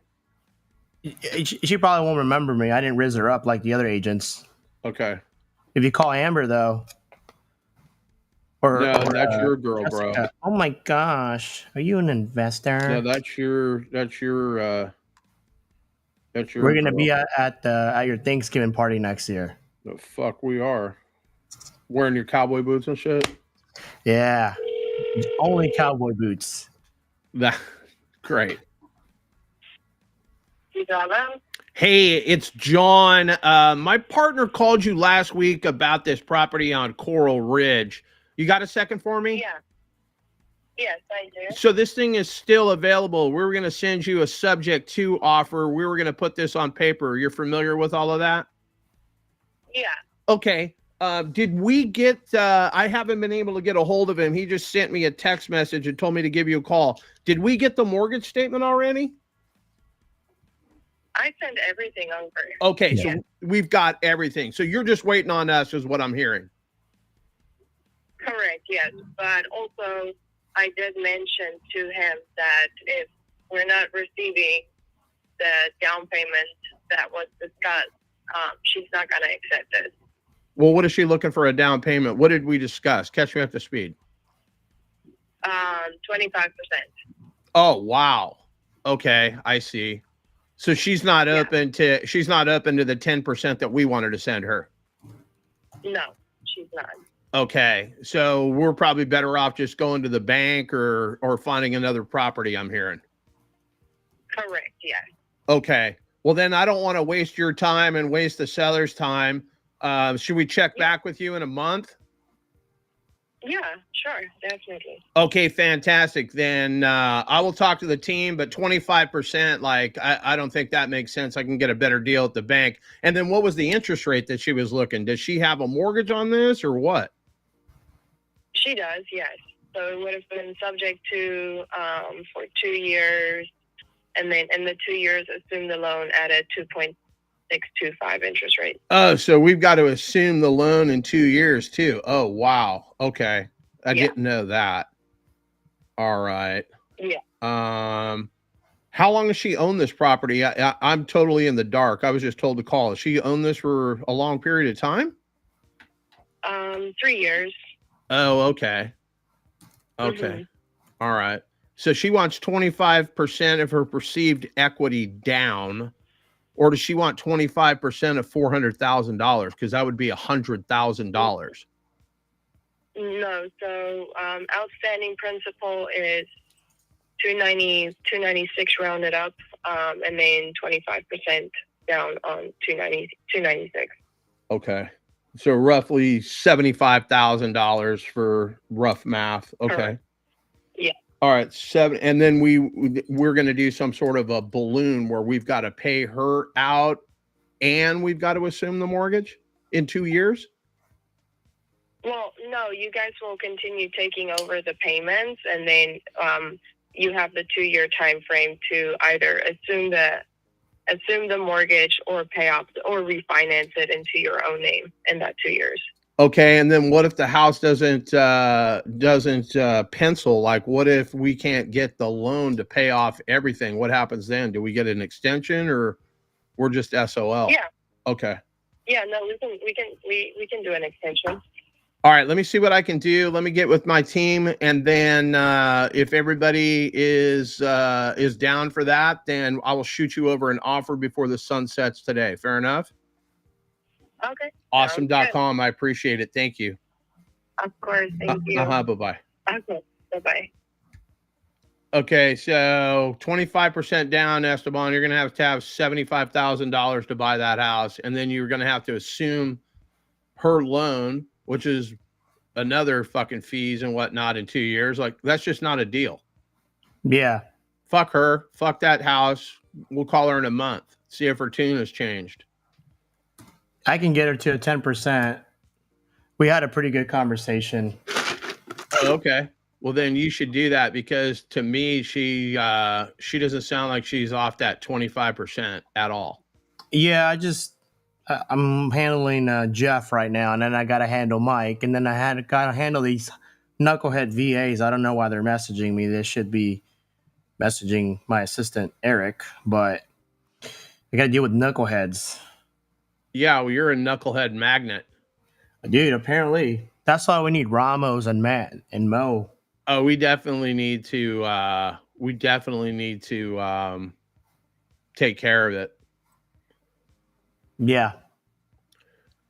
She probably won't remember me. I didn't riz her up like the other agents. Okay. If you call Amber, though. No, that's your girl, Jessica. bro. Oh my gosh. Are you an investor? No, that's your We're gonna be at your Thanksgiving party next year. The fuck we are. Wearing your cowboy boots and shit? Yeah. Only cowboy boots. That great. Hey, it's John. My partner called you last week about this property on Coral Ridge. You got a second for me? Yeah. Yes, I do. So this thing is still available. We were going to send you a subject to offer. We were going to put this on paper. You're familiar with all of that? Yeah. Okay. Did we get, I haven't been able to get a hold of him. He just sent me a text message and told me to give you a call. Did we get the mortgage statement already? I sent everything over. Okay, so we've got everything. So you're just waiting on us is what I'm hearing. Correct, yes. But also, I did mention to him that if we're not receiving the down payment that was discussed, she's not going to accept it. Well, what is she looking for a down payment? What did we discuss? Catch me up to speed. 25%. Oh, wow. Okay, I see. So she's not open to the 10% that we wanted to send her. No, she's not. Okay, so we're probably better off just going to the bank or finding another property, I'm hearing. Correct, yes. Okay. Well, then I don't want to waste your time and waste the seller's time. Should we check back with you in a month? Yeah, sure, definitely. Okay, fantastic. Then I will talk to the team, but 25%, like, I don't think that makes sense. I can get a better deal at the bank. And then what was the interest rate that she was looking? Does she have a mortgage on this or what? She does, yes. So it would have been subject to for 2 years, and then in the 2 years, assume the loan at a 2.625 interest rate. Oh, so we've got to assume the loan in 2 years too. Oh, wow. Okay. I didn't know that. All right. Yeah. How long has she owned this property? I'm totally in the dark. I was just told to call. Has she owned this for a long period of time? 3 years. Oh, okay. Okay. Mm-hmm. All right. So she wants 25% of her perceived equity down, or does she want 25% of $400,000? Because that would be $100,000. No. So outstanding principal is 296 rounded up, and then 25% down on 296. Okay. So roughly $75,000 for rough math. Okay. Correct. Yeah. All right. And then we're going to do some sort of a balloon where we've got to pay her out and we've got to assume the mortgage in 2 years. Well, no, you guys will continue taking over the payments, and then you have the 2-year time frame to either assume the mortgage or pay off or refinance it into your own name in that 2 years. Okay, and then what if the house doesn't pencil? Like, what if we can't get the loan to pay off everything? What happens then? Do we get an extension, or we're just SOL? Yeah. Okay. Yeah. No, we can do an extension. All right. Let me see what I can do. Let me get with my team, and then if everybody is down for that, then I will shoot you over an offer before the sun sets today. Fair enough. Okay. Awesome.com. I appreciate it. Thank you. Of course. Thank you. Bye-bye. Okay. Bye-bye. Okay, so 25% down, Esteban. You're going to have $75,000 to buy that house, and then you're going to have to assume her loan, which is another fucking fees and whatnot in 2 years. Like, that's just not a deal. Yeah. Fuck her. Fuck that house. We'll call her in a month. See if her tune has changed. I can get her to a 10%. We had a pretty good conversation. Oh, okay. Well, then you should do that, because to me, she doesn't sound like she's off that 25% at all. Yeah, I'm handling Jeff right now, and then I got to handle Mike, and then I got to handle these knucklehead VAs. I don't know why they're messaging me. They should be messaging my assistant, Eric, but I got to deal with knuckleheads. Yeah, well, you're a knucklehead magnet. Dude, apparently. That's why we need Ramos and Matt and Mo. Oh, we definitely need to take care of it. Yeah.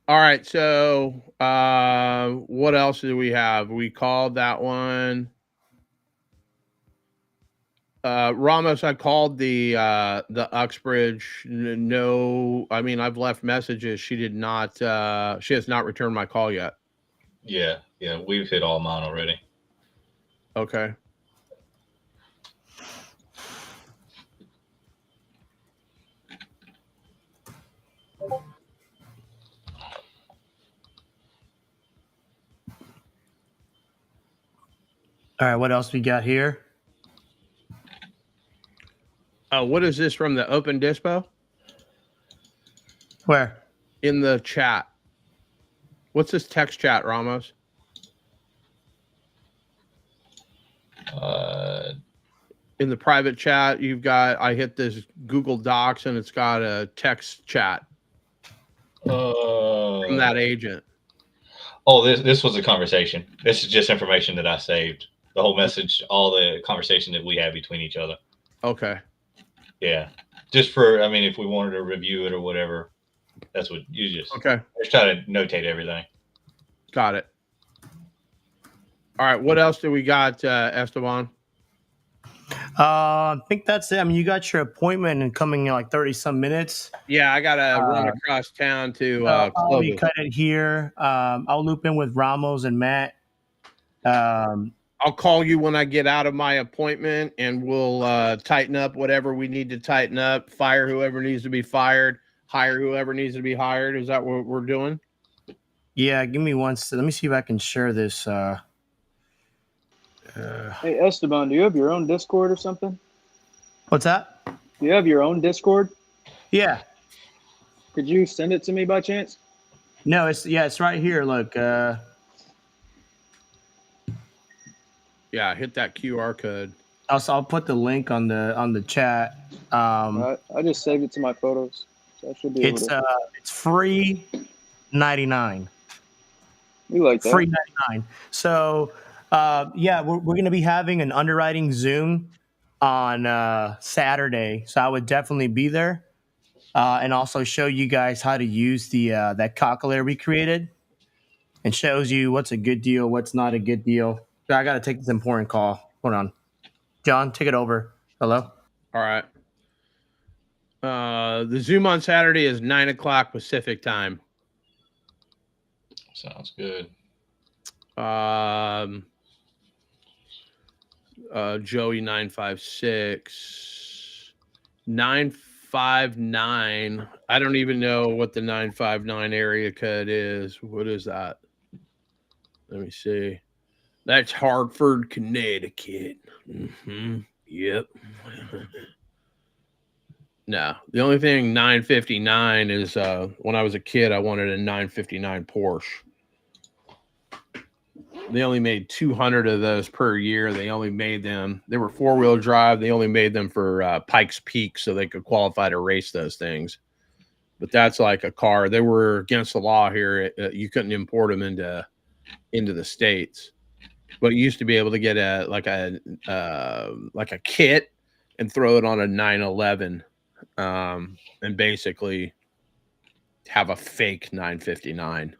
All right, so what else do we have? We called that one. Ramos, I called the Uxbridge. No, I mean, I've left messages. She has not returned my call yet. Yeah, we've hit all mine already. Okay. All right, what else we got here? What is this from the Open Dispo? Where? In the chat. What's this text chat, Ramos? In the private chat, I hit this Google Docs, and it's got a text chat from that agent. Oh, this was a conversation. This is just information that I saved. The whole message, all the conversation that we have between each other. Okay. Yeah. Just for, if we wanted to review it or whatever, that's what you just. Okay. Just try to notate everything. Got it. All right. What else do we got, Esteban? I think that's it. You got your appointment and coming in like 30 some minutes. Yeah, I gotta run across town to I'll cut it here. I'll loop in with Ramos and Matt. I'll call you when I get out of my appointment, and we'll tighten up whatever we need to tighten up, fire whoever needs to be fired, hire whoever needs to be hired. Is that what we're doing? Yeah, give me one. Let me see if I can share this. Hey, Esteban, do you have your own Discord or something? What's that? Do you have your own Discord? Yeah. Could you send it to me by chance? No, it's right here. Look. Yeah, hit that QR code. I'll put the link on the chat. I just saved it to my photos. So I should be able to. It's free 99. We like that. Free 99. So we're going to be having an underwriting Zoom on Saturday. So I would definitely be there and also show you guys how to use that calculator we created, and shows you what's a good deal, what's not a good deal. So I got to take this important call. Hold on. John, take it over. Hello? All right. The Zoom on Saturday is 9 o'clock Pacific time. Sounds good. Joey 956 959. I don't even know what the 959 area code is. What is that? Let me see. That's Hartford, Connecticut. Yep. No, the only thing 959 is when I was a kid, I wanted a 959 Porsche. They only made 200 of those per year. They only made them. They were 4-wheel drive. They only made them for Pikes Peak so they could qualify to race those things. But that's like a car. They were against the law here. You couldn't import them into the States. But you used to be able to get a kit and throw it on a 911 and basically have a fake 959.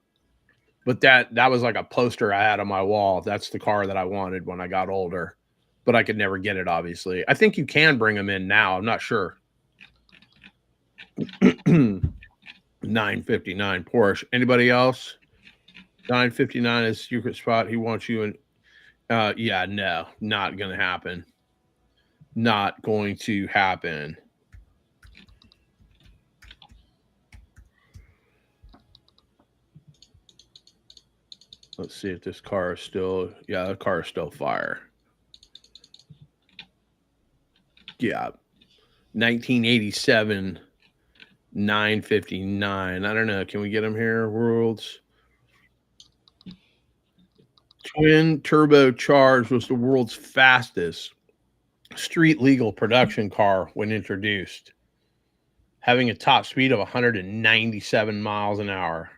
But that was like a poster I had on my wall. That's the car that I wanted when I got older, but I could never get it, obviously. I think you can bring them in now. I'm not sure. 959 Porsche. Anybody else? 959 is secret spot. He wants you in. Yeah, no, not going to happen. Not going to happen. Let's see if this car is still, the car is still fire. Yeah. 1987, 959. I don't know. Can we get them here? Worlds. Twin turbocharged was the world's fastest street legal production car when introduced, having a top speed of 197 miles an hour.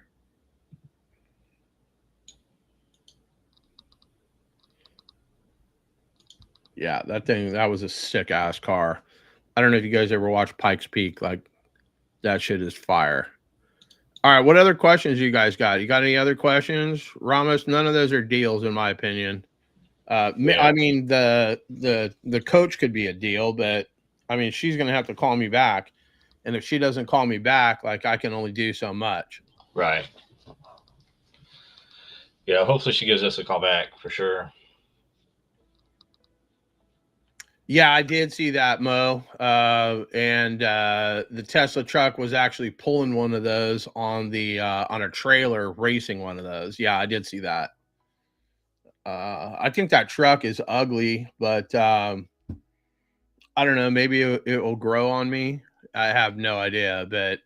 Yeah, that was a sick ass car. I don't know if you guys ever watched Pikes Peak. Like, that shit is fire. All right, what other questions you guys got? You got any other questions, Ramos? None of those are deals, in my opinion. I mean, the coach could be a deal, but I mean, she's gonna have to call me back, and if she doesn't call me back, like, I can only do so much. Right. Yeah, hopefully she gives us a call back for sure. Yeah, I did see that, Mo. And the Tesla truck was actually pulling one of those on a trailer, racing one of those. Yeah, I did see that. I think that truck is ugly, but I don't know. Maybe it will grow on me. I have no idea, but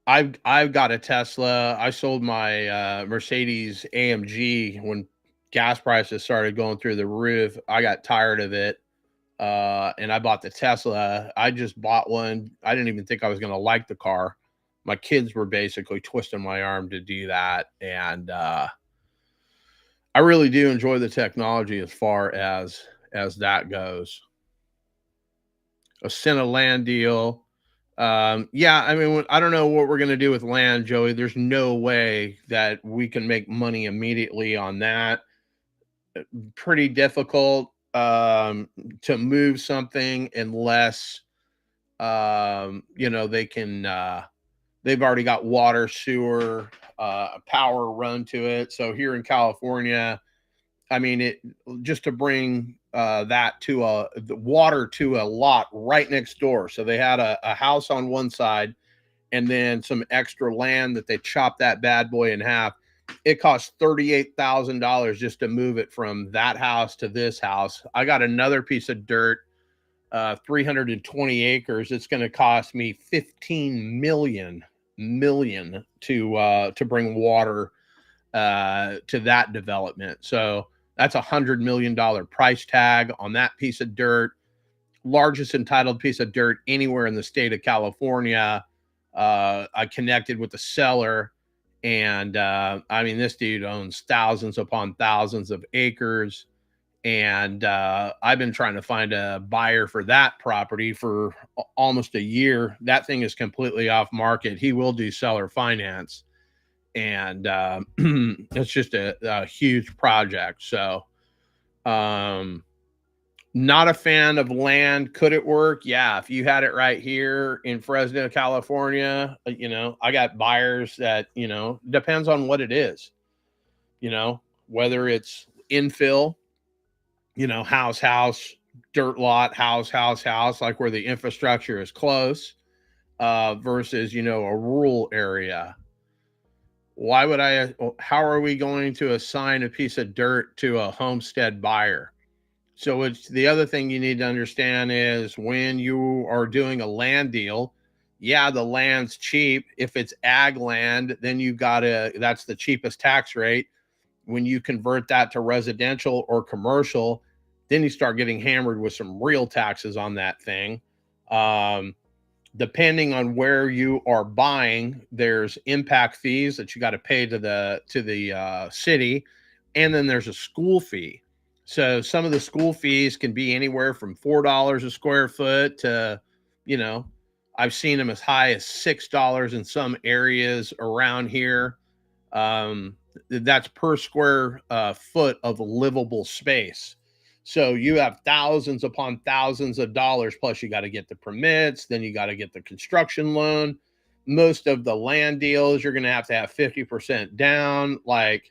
I've got a Tesla. I sold my Mercedes AMG when gas prices started going through the roof. I got tired of it. And I bought the Tesla. I just bought one. I didn't even think I was going to like the car. My kids were basically twisting my arm to do that. And I really do enjoy the technology as far as that goes. A Senna land deal. Yeah, I mean, I don't know what we're going to do with land, Joey. There's no way that we can make money immediately on that. Pretty difficult to move something unless they can they've already got water, sewer, power run to it. So here in California, I mean, it just to bring the water to a lot right next door. So they had a house on one side and then some extra land that they chopped that bad boy in half. It cost $38,000 just to move it from that house to this house. I got another piece of dirt, 320 acres. It's going to cost me 15 million to bring water to that development. So that's $100 million price tag on that piece of dirt. Largest entitled piece of dirt anywhere in the state of California. I connected with the seller, and I mean, this dude owns thousands upon thousands of acres, and I've been trying to find a buyer for that property for almost a year. That thing is completely off market. He will do seller finance, and it's just a huge project. So Not a fan of land. Could it work? Yeah. If you had it right here in Fresno, California, I got buyers that, depends on what it is, whether it's infill, house, dirt lot, house, like where the infrastructure is close, versus, a rural area. How are we going to assign a piece of dirt to a homestead buyer? So it's the other thing you need to understand is when you are doing a land deal, yeah, the land's cheap. If it's ag land, then that's the cheapest tax rate. When you convert that to residential or commercial, then you start getting hammered with some real taxes on that thing. Depending on where you are buying, there's impact fees that you got to pay to the city, and then there's a school fee. So some of the school fees can be anywhere from $4 a square foot to, I've seen them as high as $6 in some areas around here. That's per square foot of livable space. So you have thousands upon thousands of dollars, plus you got to get the permits, then you got to get the construction loan. Most of the land deals, you're going to have 50% down. Like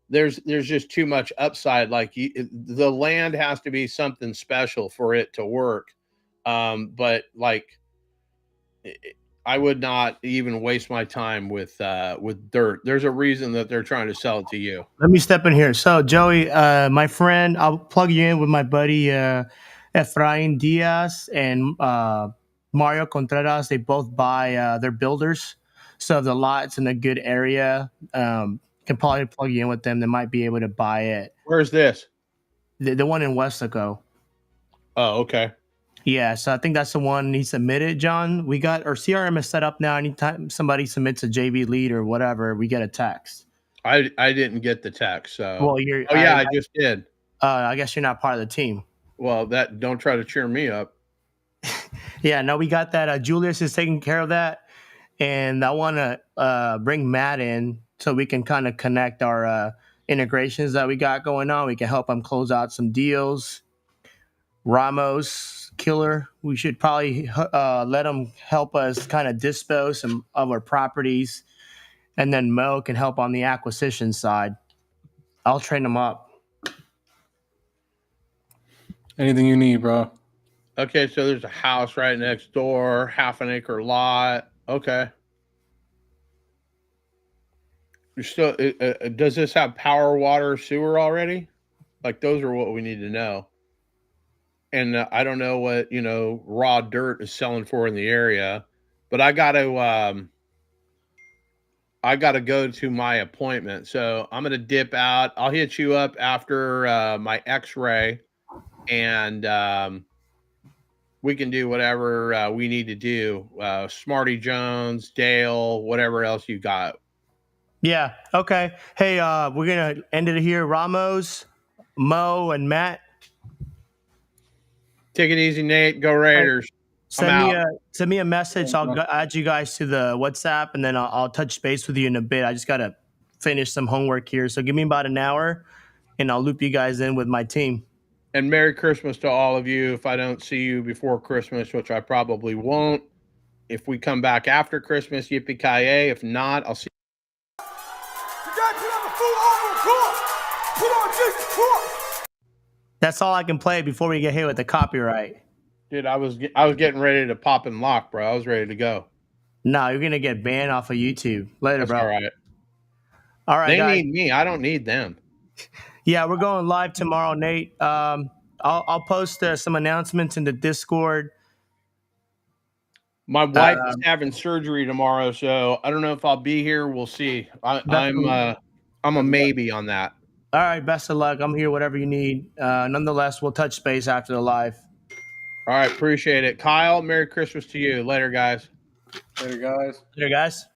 there's just too much upside. Like the land has to be something special for it to work. But like I would not even waste my time with dirt. There's a reason that they're trying to sell it to you. Let me step in here. So, Joey, my friend, I'll plug you in with my buddy Efrain Diaz and Mario Contreras. They both buy, they're builders. So, if the lot's in a good area, can probably plug you in with them. They might be able to buy it. Where's this? The one in Westaco. Oh, okay. Yeah, so I think that's the one he submitted, John. We got our CRM is set up now. Anytime somebody submits a JV lead or whatever, we get a text. I didn't get the text. So well, I just did. I guess you're not part of the team. Well, don't try to cheer me up. Yeah, no, we got that. Julius is taking care of that, and I want to bring Matt in so we can kind of connect our integrations that we got going on. We can help him close out some deals. Ramos, Killer, we should probably let him help us kind of dispose some of our properties, and then Mo can help on the acquisition side. I'll train him up. Anything you need, bro. Okay, so there's a house right next door, half an acre lot. Okay. You're still does this have power, water, sewer already? Like those are what we need to know. And I don't know what raw dirt is selling for in the area, but I got to go to my appointment, so I'm gonna dip out. I'll hit you up after my X-ray, and we can do whatever we need to do. Smarty Jones, Dale, whatever else you got. Yeah. Okay. Hey, we're gonna end it here. Ramos, Mo, and Matt. Take it easy, Nate. Go Raiders. Send me a message. I'll add you guys to the WhatsApp, and then I'll touch base with you in a bit. I just gotta finish some homework here, so give me about an hour, and I'll loop you guys in with my team. And Merry Christmas to all of you. If I don't see you before Christmas, which I probably won't, if we come back after Christmas, yippee-ki-yay. If not, I'll see you. You gotta put on the full armor of God. Put on Jesus Christ. That's all I can play before we get hit with the copyright. Dude, I was getting ready to pop and lock, bro. I was ready to go. No, you're gonna get banned off of YouTube later, That's bro. all right. All right, they guys. need me. I don't need them. Yeah, we're going live tomorrow, Nate. I'll post some announcements in the Discord. My wife is having surgery tomorrow, so I don't know if I'll be here. We'll see. I'm a maybe on that. All right, best of luck. I'm here, whatever you need. Nonetheless, we'll touch base after the live. All right, appreciate it. Kyle, Merry Christmas to you. Later, guys. Later, guys. Later, guys.